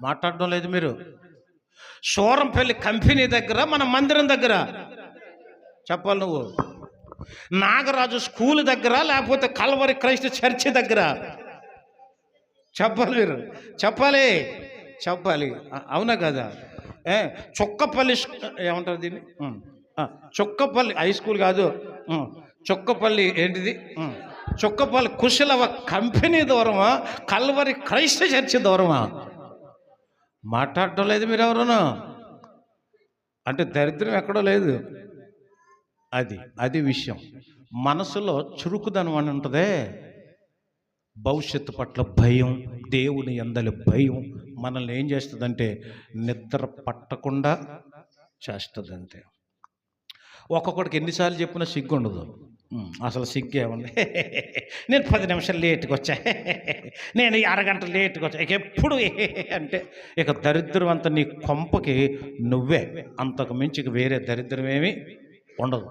మాట్లాడడం లేదు మీరు. సూరంపల్లి కంపెనీ దగ్గర మన మందిరం దగ్గర చెప్పాలి నువ్వు. నాగరాజు స్కూల్ దగ్గర, లేకపోతే కల్వరి క్రైస్ట్ చర్చి దగ్గర చెప్పాలి మీరు. చెప్పాలి. అవునా కదా? చొక్కపల్లి ఏమంటారు దీన్ని? చొక్కపల్లి హై స్కూల్ కాదు, చొక్కపల్లి ఏంటిది? చొక్కపల్లి కుశలవ కంపెనీ దూరమా, కల్వరి క్రైస్ట్ చర్చి దూరమా? మాట్లాడటం లేదు మీరు ఎవరునో. అంటే దరిద్రం ఎక్కడో లేదు. అది విషయం. మనసులో చురుకుదనం అని ఉంటుందే, భవిష్యత్తు పట్ల భయం, దేవుని యందలి భయం మనల్ని ఏం చేస్తుందంటే నిద్ర పట్టకుండా చేస్తుందంతే. ఒక్కొక్కడికి ఎన్నిసార్లు చెప్పినా సిగ్గు ఉండదు. అసలు సిగ్గే ఉంది. నేను 10 నిమిషాలు లేట్గా వచ్చా, నేను అరగంట లేట్గా వచ్చా, ఇక ఎప్పుడు అంటే ఇక దరిద్రం అంతా నీ కొంపకి నువ్వే, అంతకు మించి వేరే దరిద్రం ఏమీ ఉండదు.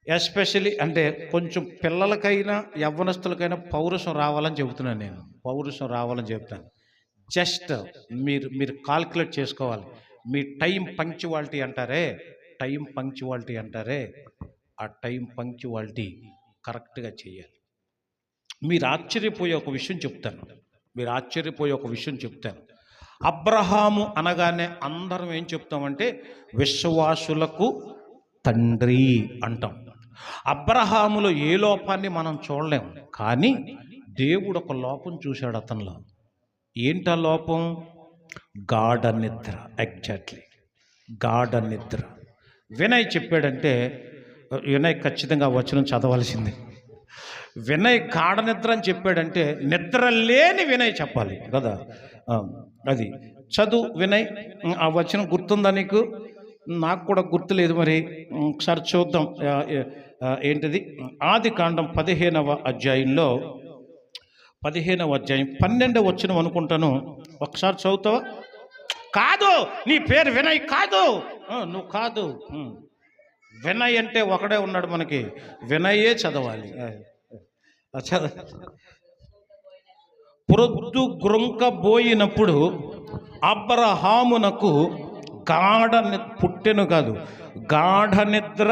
ఎస్పెషలీ అంటే కొంచెం పిల్లలకైనా యవ్వనస్తులకైనా పౌరుషం రావాలని చెబుతున్నాను. నేను పౌరుషం రావాలని చెబుతాను. జస్ట్ మీరు కాల్కులేట్ చేసుకోవాలి. మీ టైం పంక్చువాలిటీ అంటారే, ఆ టైం పంక్చువాలిటీ కరెక్ట్గా చేయాలి. మీరు ఆశ్చర్యపోయే ఒక విషయం చెప్తాను. అబ్రహాము అనగానే అందరం ఏం చెప్తామంటే విశ్వాసులకు తండ్రి అంటాం. అబ్రహాములో ఏ లోపాన్ని మనం చూడలేం, కానీ దేవుడు ఒక లోపం చూశాడు అతనిలో. ఏంటా లోపం? గాఢ నిద్ర. ఎగ్జాక్ట్లీ, గాఢ నిద్ర. వినయ్ చెప్పాడంటే, వినయ్ ఖచ్చితంగా వచనం చదవాల్సిందే. వినయ్ గాఢ నిద్ర అని చెప్పాడంటే నిద్ర లేని వినయ్ చెప్పాలి కదా. అది చదువు వినయ్. ఆ వచనం గుర్తుందా నీకు? నాకు కూడా గుర్తులేదు, మరి ఒకసారి చూద్దాం. ఏంటిది? ఆదికాండం 15వ అధ్యాయంలో 12వ వచనం అనుకుంటాను. ఒకసారి చదువుతావా? కాదు, నీ పేరు వినయ్ కాదు, నువ్వు కాదు. వినయ్ అంటే ఒకడే ఉన్నాడు మనకి, వినయే చదవాలి. ప్రొద్దు గ్రొంకబోయినప్పుడు అబ్రహామునకు గాఢ నిద్ర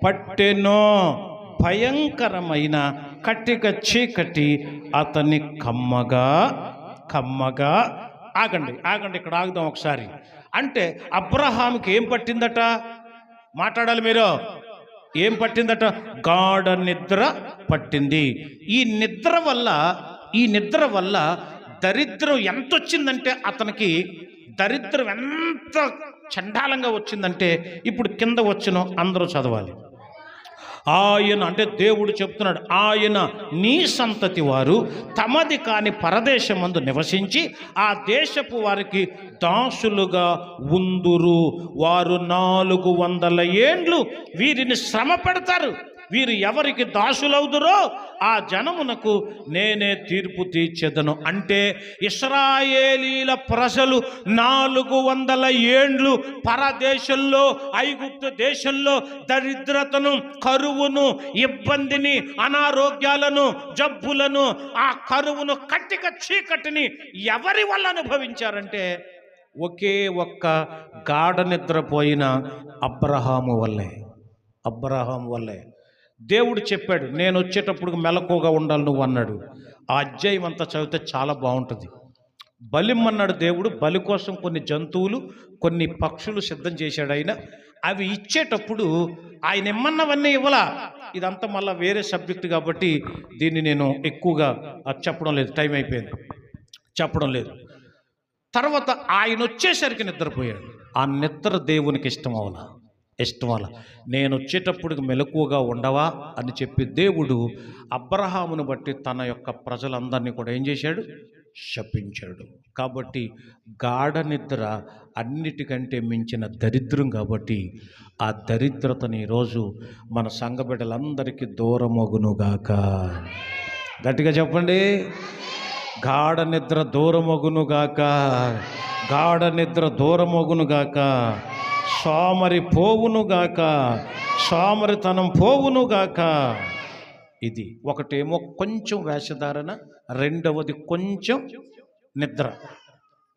పట్టెనో. భయంకరమైన కటిక చీకటి అతని కమ్మగా. ఆగండి, ఇక్కడ ఆగుదాం ఒకసారి. అంటే అబ్రహాముకి ఏం పట్టిందట? మాట్లాడాలి మీరు. ఏం పట్టిందట? గాఢ నిద్ర పట్టింది. ఈ నిద్ర వల్ల దరిద్రం ఎంత వచ్చిందంటే, అతనికి దరిద్రం ఎంత చండాలంగా వచ్చిందంటే, ఇప్పుడు కింద వచ్చిన అందరూ చదవాలి. ఆయన అంటే దేవుడు చెప్తున్నాడు, ఆయన నీ సంతతి వారు తమది కాని పరదేశమందు నివసించి ఆ దేశపు వారికి దాసులుగా ఉందురు. వారు 400 ఏండ్లు వీరిని శ్రమ పెడతారు. వీరు ఎవరికి దాసులవుదురో ఆ జనమునకు నేనే తీర్పు తీర్చెదను. అంటే ఇశ్రాయేలీల ప్రజలు 400 ఏండ్లు పరదేశంలో, ఐగుప్తు దేశంలో దరిద్రతను, కరువును, ఇబ్బందిని, అనారోగ్యాలను, జబ్బులను, ఆ కరువును, కట్టిక చీకటిని ఎవరి వల్ల అనుభవించారంటే ఒకే ఒక్క గాఢ నిద్రపోయిన అబ్రహాము వల్లే. దేవుడు చెప్పాడు, నేను వచ్చేటప్పుడు మెలకువగా ఉండాలి నువ్వు అన్నాడు. ఆ అధ్యాయం అంతా చదివితే చాలా బాగుంటుంది. బలిమ్మన్నాడు దేవుడు. బలి కోసం కొన్ని జంతువులు, కొన్ని పక్షులు సిద్ధం చేశాడు ఆయన. అవి ఇచ్చేటప్పుడు ఆయన ఇమ్మన్నవన్నీ ఇవ్వలా. ఇదంతా మళ్ళీ వేరే సబ్జెక్ట్ కాబట్టి దీన్ని నేను ఎక్కువగా చెప్పడం లేదు, టైం అయిపోయింది, చెప్పడం లేదు. తర్వాత ఆయన వచ్చేసరికి నిద్రపోయాడు. ఆ నిద్ర దేవునికి ఇష్టం అవ్వాల. నేను వచ్చేటప్పుడు మెలకువగా ఉండవా అని చెప్పి దేవుడు అబ్రహామును బట్టి తన యొక్క ప్రజలందరినీ కూడా ఏం చేశాడు? శపించాడు. కాబట్టి గాఢ నిద్ర అన్నిటికంటే మించిన దరిద్రం. కాబట్టి ఆ దరిద్రతని ఈరోజు మన సంఘ బిడ్డలందరికీ దూరమగునుగాక. గట్టిగా చెప్పండి. గాఢ నిద్ర దూరమగునుగాక. సోమరి పోవునుగాక. సోమరితనం పోవునుగాక. ఇది ఒకటేమో కొంచెం వేషధారణ, రెండవది కొంచెం నిద్ర.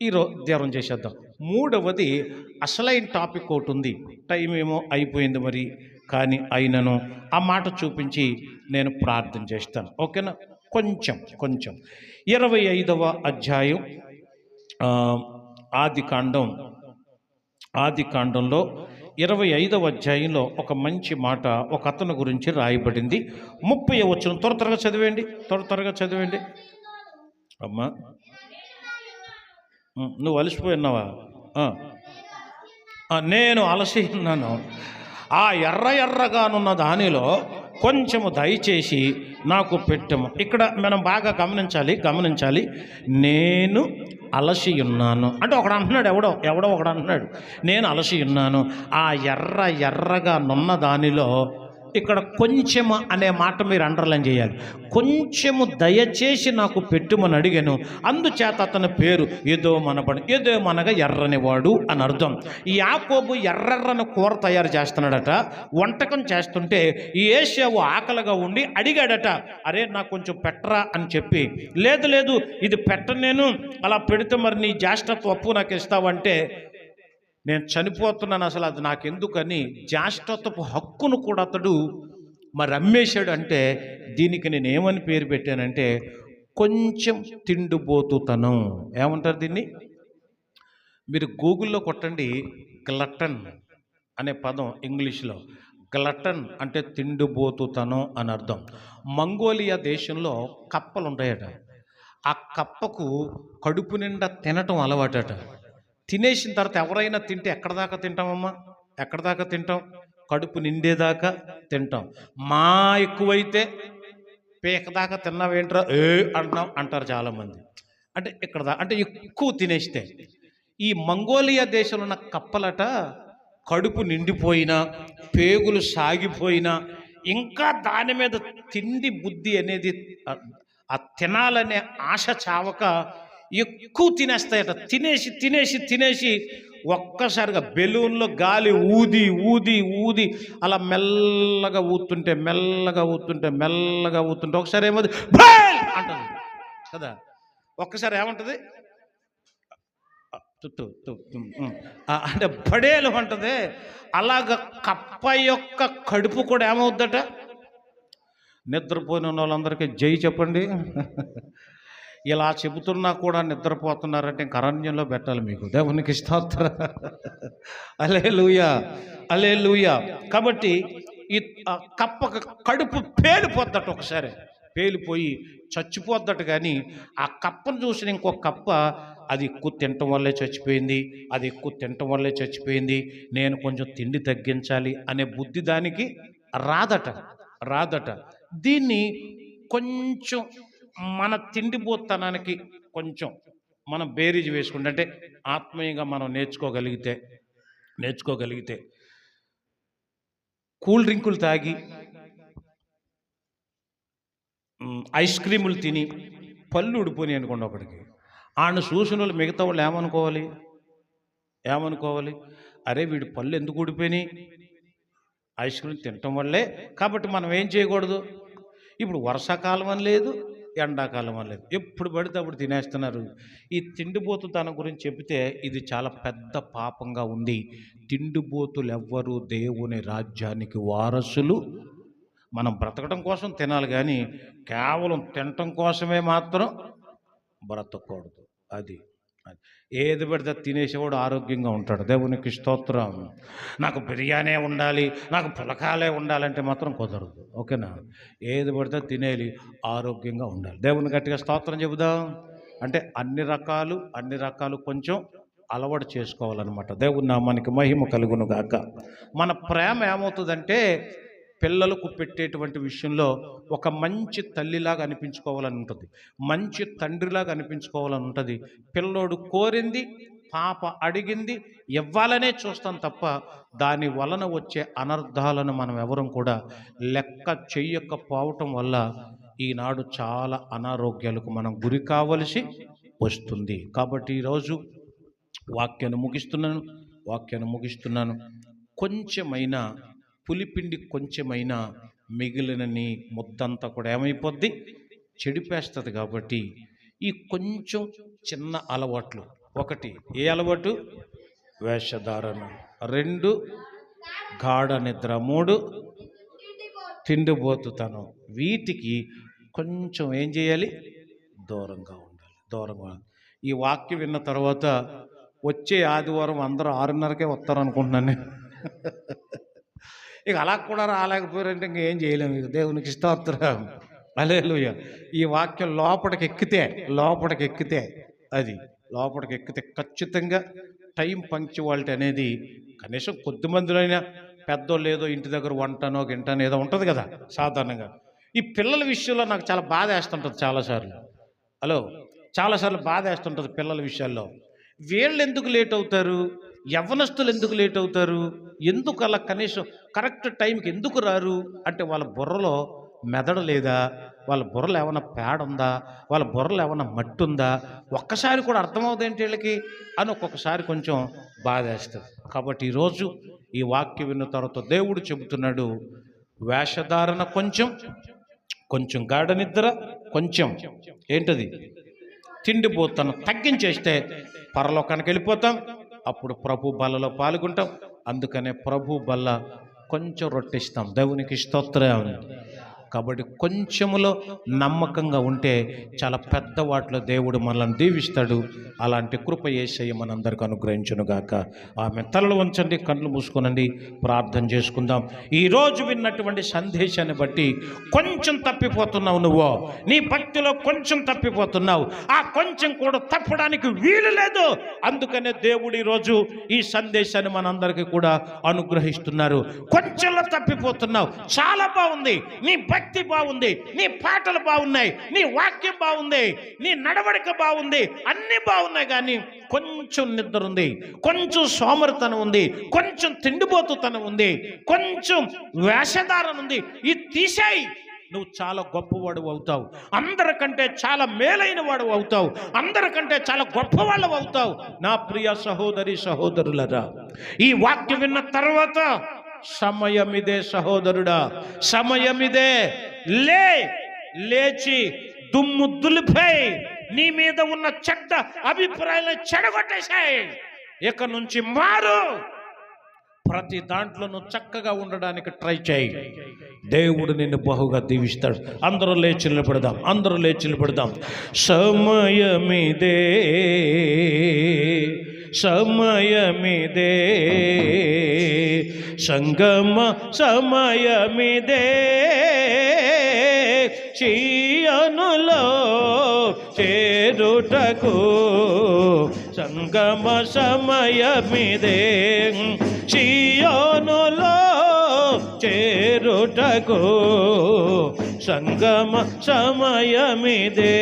ఈరోజు ధ్యానం చేసేద్దాం. మూడవది అసలైన టాపిక్ ఒకటి ఉంది. టైం ఏమో అయిపోయింది మరి, కానీ అయినను ఆ మాట చూపించి నేను ప్రార్థన చేస్తాను. ఓకేనా? కొంచెం 25వ అధ్యాయం ఆదికాండంలో 25వ అధ్యాయంలో ఒక మంచి మాట ఒక అతని గురించి రాయబడింది. 30వ వచనం త్వరగా చదివండి. అమ్మా, నువ్వు అలసిపోయినావా? నేను అలసి ఉన్నాను. ఆ ఎర్రగానున్న దానిలో కొంచెము దయచేసి నాకు పెట్టము. ఇక్కడ మనం బాగా గమనించాలి. నేను అలసి ఉన్నాను అంటే ఒకడు అంటున్నాడు, ఎవడో ఒకడు అంటున్నాడు, నేను అలసి ఉన్నాను. ఆ ఎర్రగా నున్న దానిలో ఇక్కడ కొంచెము అనే మాట మీరు అండర్లైన్ చేయాలి. కొంచెము దయచేసి నాకు పెట్టుమని అడిగాను, అందుచేత అతని పేరు ఎదోమనగా ఎర్రనివాడు అని అర్థం. ఈ యాకోబు ఎర్రని కూర తయారు చేస్తున్నాడట. వంటకం చేస్తుంటే ఈ ఏశావు ఆకలిగా ఉండి అడిగాడట, అరే నాకు కొంచెం పెట్టరా అని చెప్పి. లేదు ఇది పెట్టనేను, అలా పెడితే మరి నీ జ్యేష్ఠత్వ అప్పు నాకు ఇస్తావంటే నేను చనిపోతున్నాను, అసలు అది నాకెందుకని జ్యేష్ఠత్వపు హక్కును కూడా అతడు మరి అమ్మేశాడు. అంటే దీనికి నేను ఏమని పేరు పెట్టానంటే కొంచెం తిండిపోతుతనం. ఏమంటారు దీన్ని? మీరు గూగుల్లో కొట్టండి, గ్లటన్ అనే పదం ఇంగ్లీష్లో. గ్లటన్ అంటే తిండిపోతుతనం అని అర్థం. మంగోలియా దేశంలో కప్పలు ఉంటాయట. ఆ కప్పకు కడుపు నిండా తినటం అలవాటట. తినేసిన తర్వాత ఎవరైనా తింటే ఎక్కడ దాకా తింటామమ్మా? ఎక్కడ దాకా తింటాం? కడుపు నిండేదాకా తింటాం. మా ఎక్కువైతే పీక దాకా తిన్నావేంట్రా అంటారు చాలామంది. అంటే అంటే ఎక్కువ తినేస్తే. ఈ మంగోలియా దేశంలో ఉన్న కప్పలట కడుపు నిండిపోయినా, పేగులు సాగిపోయినా ఇంకా దాని మీద తిండి బుద్ధి అనేది, ఆ తినాలనే ఆశ చావక ఎక్కువ తినేస్తాయట. తినేసి ఒక్కసారిగా బెలూన్లో గాలి ఊది అలా మెల్లగా ఊతుంటే ఒకసారి ఏమవుతుంది అంటుంది కదా. ఒక్కసారి ఏమంటుంది అంటే బడేలు అంటది. అలాగ కప్ప యొక్క కడుపు కూడా ఏమవుద్దట? నిద్రపోయిన వాళ్ళందరికీ జై చెప్పండి. ఇలా చెబుతున్నా కూడా నిద్రపోతున్నారంటే ఇంక అరణ్యంలో పెట్టాలి మీకు. దేవునికి స్తోత్రం. హల్లెలూయా. కాబట్టి ఈ కప్ప కడుపు పేలిపోద్దట. ఒకసారి పేలిపోయి చచ్చిపోద్దట. కానీ ఆ కప్పను చూసిన ఇంకొక కప్ప అది ఎక్కువ తినటం వల్లే చచ్చిపోయింది, నేను కొంచెం తిండి తగ్గించాలి అనే బుద్ధి దానికి రాదట. దీన్ని కొంచెం మన తిండిపోతనానికి కొంచెం మనం బేరీజ్ వేసుకుంటే, అంటే ఆత్మీయంగా మనం నేర్చుకోగలిగితే కూల్ డ్రింకులు తాగి, ఐస్ క్రీములు తిని పళ్ళు ఊడిపోయినాయి అనుకోండి ఒకటికి, ఆయన చూసిన వాళ్ళు మిగతా వాళ్ళు ఏమనుకోవాలి? అరే వీడి పళ్ళు ఎందుకు ఊడిపోయినాయి? ఐస్ క్రీమ్ తినటం వల్లే. కాబట్టి మనం ఏం చేయకూడదు? ఇప్పుడు వర్షాకాలం అని లేదు, ఎండాకాలం అని లేదు, ఎప్పుడు పడితే అప్పుడు తినేస్తున్నారు. ఈ తిండిపోతుతనం గురించి చెబితే ఇది చాలా పెద్ద పాపంగా ఉంది. తిండిపోతులు ఎవ్వరూ దేవుని రాజ్యానికి వారసులు. మనం బ్రతకడం కోసం తినాలి, కానీ కేవలం తినటం కోసమే మాత్రం బ్రతకూడదు. అది ఏది పడితే తినేసేవాడు ఆరోగ్యంగా ఉంటాడు. దేవునికి స్తోత్రం. నాకు బిర్యానీ ఉండాలి, నాకు పులకాలే ఉండాలంటే మాత్రం కుదరదు. ఓకేనా? ఏది పడితే తినేది, ఆరోగ్యంగా ఉండాలి. దేవుని గట్టిగా స్తోత్రం చెబుదాం. అంటే అన్ని రకాలు కొంచెం అలవాటు చేసుకోవాలన్నమాట. దేవుని నామానికి మహిమ కలుగును గాక. మన ప్రేమ ఏమవుతుందంటే పిల్లలకు పెట్టేటువంటి విషయంలో ఒక మంచి తల్లిలాగా అనిపించుకోవాలని ఉంటుంది, మంచి తండ్రిలాగా అనిపించుకోవాలని ఉంటుంది. పిల్లోడు కోరింది, పాప అడిగింది ఇవ్వాలనే చూస్తాం తప్ప దాని వలన వచ్చే అనర్థాలను మనం ఎవరం కూడా లెక్క చెయ్యకపోవటం వల్ల ఈనాడు చాలా అనారోగ్యాలకు మనం గురి కావలసి వస్తుంది. కాబట్టి ఈరోజు వాక్యాన్ని ముగిస్తున్నాను. కొంచెమైనా పులిపిండి కొంచెమైనా మిగిలిన నీ ముద్దంతా కూడా ఏమైపోద్ది? చెడిపేస్తుంది. కాబట్టి ఈ కొంచెం చిన్న అలవాట్లు, ఒకటి ఏ అలవాటు? వేషధారణ, 2 గాఢ నిద్ర, 3 తిండిపోతుతనం. వీటికి కొంచెం ఏం చేయాలి? దూరంగా ఉండాలి. ఈ వాక్యం విన్న తర్వాత వచ్చే ఆదివారం అందరూ 6:30కే వస్తారనుకుంటున్నాను నేను. ఇక అలా కూడా రాలేకపోయారంటే ఇంకేం చేయలేము. ఇక దేవునికి స్తోత్రం. హల్లెలూయా. ఈ వాక్యం లోపలికి ఎక్కితే ఖచ్చితంగా టైం పంక్చువాలిటీ అనేది కనీసం కొద్ది మందిలో అయినా పెద్దోళ్ళు ఏదో ఇంటి దగ్గర వంటనో గింటనో ఏదో ఉంటుంది కదా సాధారణంగా. ఈ పిల్లల విషయంలో నాకు చాలా బాధ వేస్తుంటుంది చాలాసార్లు. హలో, చాలాసార్లు బాధ వేస్తుంటుంది పిల్లల విషయాల్లో. వీళ్ళు ఎందుకు లేట్ అవుతారు, యవ్వనస్తులు ఎందుకు లేట్ అవుతారు, ఎందుకు అలా కనీసం కరెక్ట్ టైంకి ఎందుకు రారు అంటే వాళ్ళ బుర్రలో మెదడు లేదా, వాళ్ళ బుర్రలో ఏమైనా పేడ ఉందా, వాళ్ళ బుర్రలో ఏమైనా మట్టి ఉందా, ఒక్కసారి కూడా అర్థమవుతుంది వీళ్ళకి అని ఒక్కొక్కసారి కొంచెం బాధ వేస్తుంది. కాబట్టి ఈరోజు ఈ వాక్యం విన్న తర్వాత దేవుడు చెబుతున్నాడు, వేషధారణ కొంచెం, కొంచెం గాఢ నిద్ర కొంచెం, ఏంటది తిండిపోతాను తగ్గించేస్తే పరలోకానికి వెళ్ళిపోతాం. అప్పుడు ప్రభు బల్లలో పాల్గొంటాం. అందుకనే ప్రభు బల్ల కొంచెం రొట్టిస్తాం. దేవునికి స్తోత్రం. కాబట్టి కొంచెములో నమ్మకంగా ఉంటే చాలా పెద్ద వాటిలో దేవుడు మనల్ని దీవిస్తాడు. అలాంటి కృప యేసయ్య మనందరికీ అనుగ్రహించునుగాక. ఆమె తలలు వంచండి, కళ్ళు మూసుకొనండి, ప్రార్థన చేసుకుందాం. ఈరోజు విన్నటువంటి సందేశాన్ని బట్టి కొంచెం తప్పిపోతున్నావు, నువ్వు నీ భక్తిలో కొంచెం తప్పిపోతున్నావు. ఆ కొంచెం కూడా తప్పడానికి వీలు లేదు. అందుకనే దేవుడు ఈరోజు ఈ సందేశాన్ని మనందరికీ కూడా అనుగ్రహిస్తున్నారు. కొంచెంలో తప్పిపోతున్నావు, చాలా బాగుంది, నీ భక్తి బాగుంది, నీ పాటలు బాగున్నాయి, నీ వాక్యం బాగుంది, నీ నడవడిక బాగుంది, అన్నీ బాగున్నాయి, కానీ కొంచెం నిద్ర ఉంది, కొంచెం సోమరితనం ఉంది, కొంచెం తిండిపోతుతనం ఉంది, కొంచెం వేషధారణ ఉంది. ఇది తీసేయి, నువ్వు చాలా గొప్పవాడు అవుతావు. అందరికంటే చాలా మేలైన వాడు అవుతావు. అందరికంటే చాలా గొప్పవాళ్ళు అవుతావు. నా ప్రియ సహోదరి సహోదరులరా, ఈ వాక్యం విన్న తర్వాత సమయమిదే సహోదరుడా, సమయమిదే. లేచి దుమ్ము దులిపేయి, నీ మీద ఉన్న చెడ్డ అభిప్రాయాలను చెడగొట్టేశాయి. ఇక నుంచి మారు, ప్రతి దాంట్లోనూ చక్కగా ఉండడానికి ట్రై చేయి. దేవుడు నిన్ను బహుగా దీవిస్తాడు. అందరూ లేచి నిలబడదాం, అందరూ లేచి నిలబడదాం. సమయమిదే, సమయమిదే, సంగమ సమయమిదే, చీయనులో చేరుటకు సంగమ సమయమిదే, చీయోనులో చేరుటకు సంగమ సమయమిదే.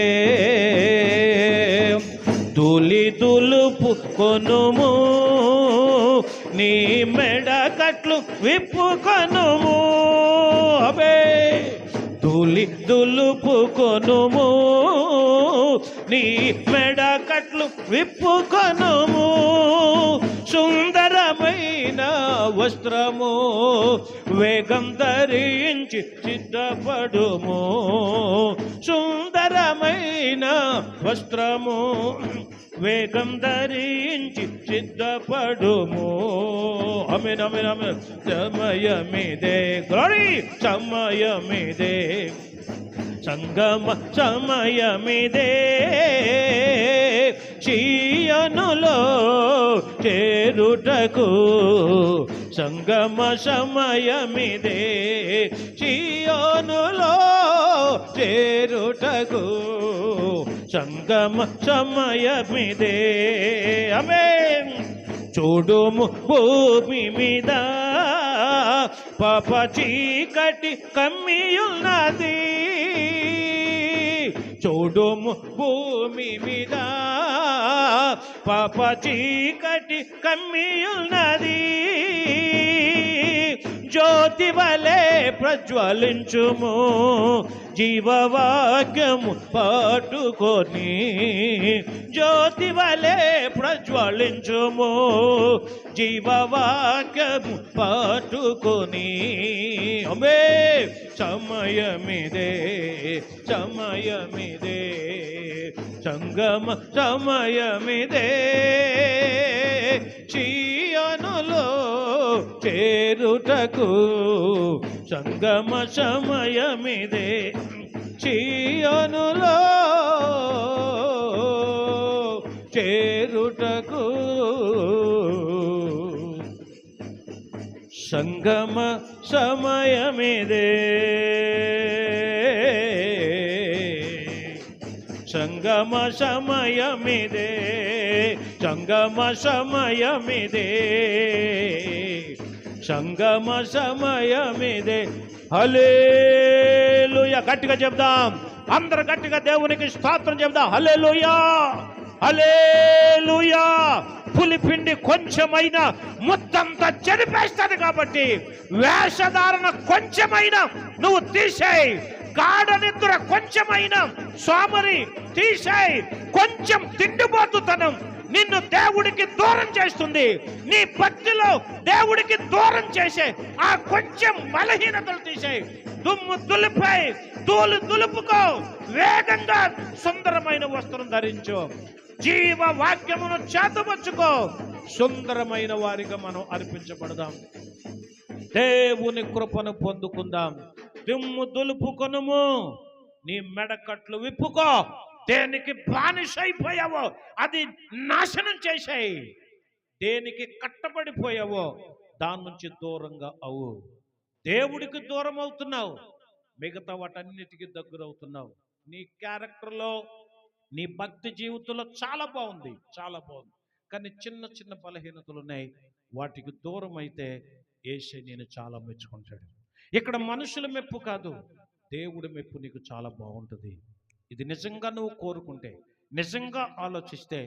ధూళి దులుపు కొనుము, నీ మెడ కట్లు విప్పుకొనుము. అబే ధూళి దులుపు కొనుము, నీ మెడ కట్లు విప్పుకొనుము. సుందరమైన వస్త్రము వేగం ధరించి సిద్ధపడుము. సుందరమైన వస్త్రము వేగం ధరించి సిద్ధపడుము. ఆమేన్, ఆమేన్, ఆమేన్. సమయమిదే, గ్లోరీ, సమయమిదే, సంగమ సమయమిదే, చీయనులో చేరుటకు సంగమ సమయమిదే, చీయోనులో చేరుటకు సంగమ సమయమిదే. ఆమేన్. చూడుము భూమి మీద పాప చీకటి కమ్మియున్నది. చూడుము భూమి మీద పాప చీకటి కమ్మియున్నది. జ్యోతి వలె ప్రజ్వలించుము, జీవవాక్యము పట్టుకొని. జ్యోతి వలె ప్రజ్వలించుము, జీవవాక్యము పట్టుకొని. అమే సమయమిదే, సమయమిదే, సంగమ సమయమిదే, చీయనులో చేరుటకు సంగమ సమయమిదే, చీయనులో చేరుటకు సంగమ సమయమిదే, సంగమ సమయమిదే, సంగమ సమయమిదే, సంగమ సమయమిదే. హల్లెలూయా. గట్టిగా చెప్దాం, అందరు గట్టిగా దేవునికి స్తోత్రం చెప్దాం. హల్లెలూయా, హల్లెలూయా. పులిపిండి కొంచెమైనా ముద్దంతా చెరిపేస్తుంది కాబట్టి వేషధారణ కొంచెమైనా నువ్వు తీసేయి. గాఢ నిద్ర కొంచెమైనా, సోమరి తీసేయి. కొంచెం తిండిపోతుతనం నిన్ను దేవుడికి దూరం చేస్తుంది. నీ భక్తిలో దేవుడికి దూరం చేసే ఆ కొంచెం బలహీనతలు తీసేయి. దుమ్ము దులిపై తూలు దులుపుకో. వేగంగా సుందరమైన వస్త్రం ధరించు. జీవ వాక్యమును చేతపచ్చుకో. సుందరమైన వారిగా మనం అర్పించబడదాం. దేవుని కృపను పొందుకుందాం. దుమ్ము దులుపుకొనుము, నీ మెడకట్లు విప్పుకో. దేనికి బానిసైపోయావో అది నాశనం చేశాయి. దేనికి కట్టబడిపోయావో దాని నుంచి దూరంగా అవు. దేవుడికి దూరం అవుతున్నావు, మిగతా వాటన్నిటికీ దగ్గర అవుతున్నావు. నీ క్యారెక్టర్లో, నీ భక్తి జీవితంలో చాలా బాగుంది, చాలా బాగుంది. కానీ చిన్న చిన్న బలహీనతలు ఉన్నాయి. వాటికి దూరం అయితే యేసే నేను చాలా మెచ్చుకుంటాడు. ఇక్కడ మనుషుల మెప్పు కాదు, దేవుడి మెప్పు నీకు చాలా బాగుంటుంది. ఇది నిజంగా నువ్వు కోరుకుంటే, నిజంగా ఆలోచిస్తే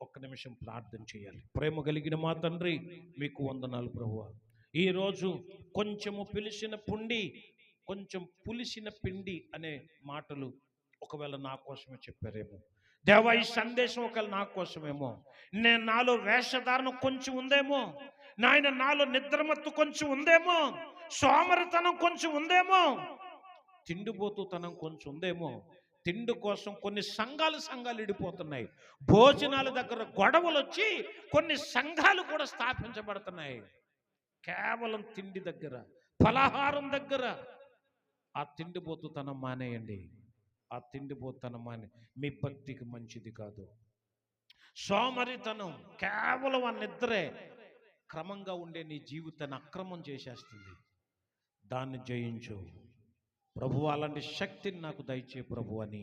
ఒక్క నిమిషం ప్రార్థన చేయాలి. ప్రేమ కలిగిన మా తండ్రి, మీకు వందనాలు ప్రభువా. ఈరోజు కొంచెము పిలిచిన పుండి, కొంచెం పులిసిన పిండి అనే మాటలు ఒకవేళ నా కోసమే చెప్పారేమో దేవా. ఈ సందేశం ఒకవేళ నా కోసమేమో. నేను నాలో వేషధారణ కొంచెం ఉందేమో నాయన, నాలో నిద్రమత్తు కొంచెం ఉందేమో, సోమరితనం కొంచెం ఉందేమో, తిండిపోతుతనం కొంచెం ఉందేమో. తిండి కోసం కొన్ని సంఘాలు ఇడిపోతున్నాయి. భోజనాల దగ్గర గొడవలు వచ్చి కొన్ని సంఘాలు కూడా స్థాపించబడుతున్నాయి. కేవలం తిండి దగ్గర, ఫలహారం దగ్గర. ఆ తిండిపోతుతనం మానేయండి. ఆ తిండిపోతుతనం మానే, మీ భక్తికి మంచిది కాదు. సోమరితనం, కేవలం ఆ నిద్రే క్రమంగా ఉండే నీ జీవితాన్ని అక్రమం చేసేస్తుంది. దాన్ని జయించు ప్రభు. అలాంటి శక్తిని నాకు దయచే ప్రభు అని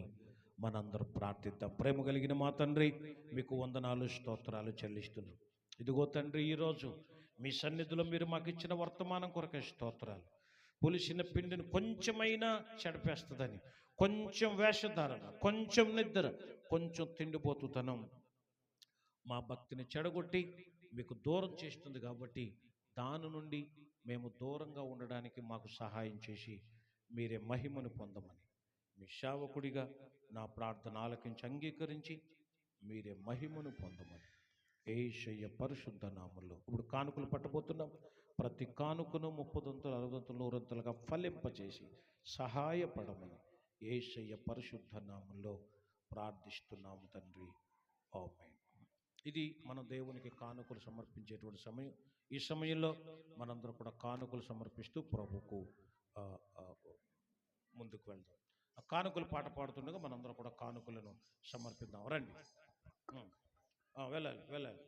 మనందరూ ప్రార్థిద్దాం. ప్రేమ కలిగిన మా తండ్రి, మీకు వందనాలు స్తోత్రాలు చెల్లిస్తున్నాం. ఇదిగో తండ్రి, ఈరోజు మీ సన్నిధిలో మీరు మాకు ఇచ్చిన వర్తమానం కొరకే స్తోత్రాలు. పులిసిన పిండిని కొంచెమైనా చెడిపేస్తుందని, కొంచెం వేషధారణ, కొంచెం నిద్ర, కొంచెం తిండిపోతుతనం మా భక్తిని చెడగొట్టి మీకు దూరం చేస్తుంది. కాబట్టి దాని నుండి మేము దూరంగా ఉండడానికి మాకు సహాయం చేసి మీరే మహిమను పొందమని, మీ సేవకుడిగా నా ప్రార్థన ఆలకించి అంగీకరించి మీరే మహిమను పొందమని యేసయ్య పరిశుద్ధ నామములో ఇప్పుడు కానుకలు పట్టబోతున్నాం. ప్రతి కానుకను 30 60 100 ఫలింపచేసి సహాయపడమని యేసయ్య పరిశుద్ధ నామములో ప్రార్థిస్తున్నాము తండ్రి. ఆమేన్. ఇది మన దేవునికి కానుకలు సమర్పించేటువంటి సమయం. ఈ సమయంలో మనందరం కూడా కానుకలు సమర్పిస్తూ ప్రభుకు ముందుకు వెళ్దాం. ఆ కానుకలు పాట పాడుతుండగా మనందరం కూడా కానుకలను సమర్పిద్దాం. రండి, వెళ్ళాలి.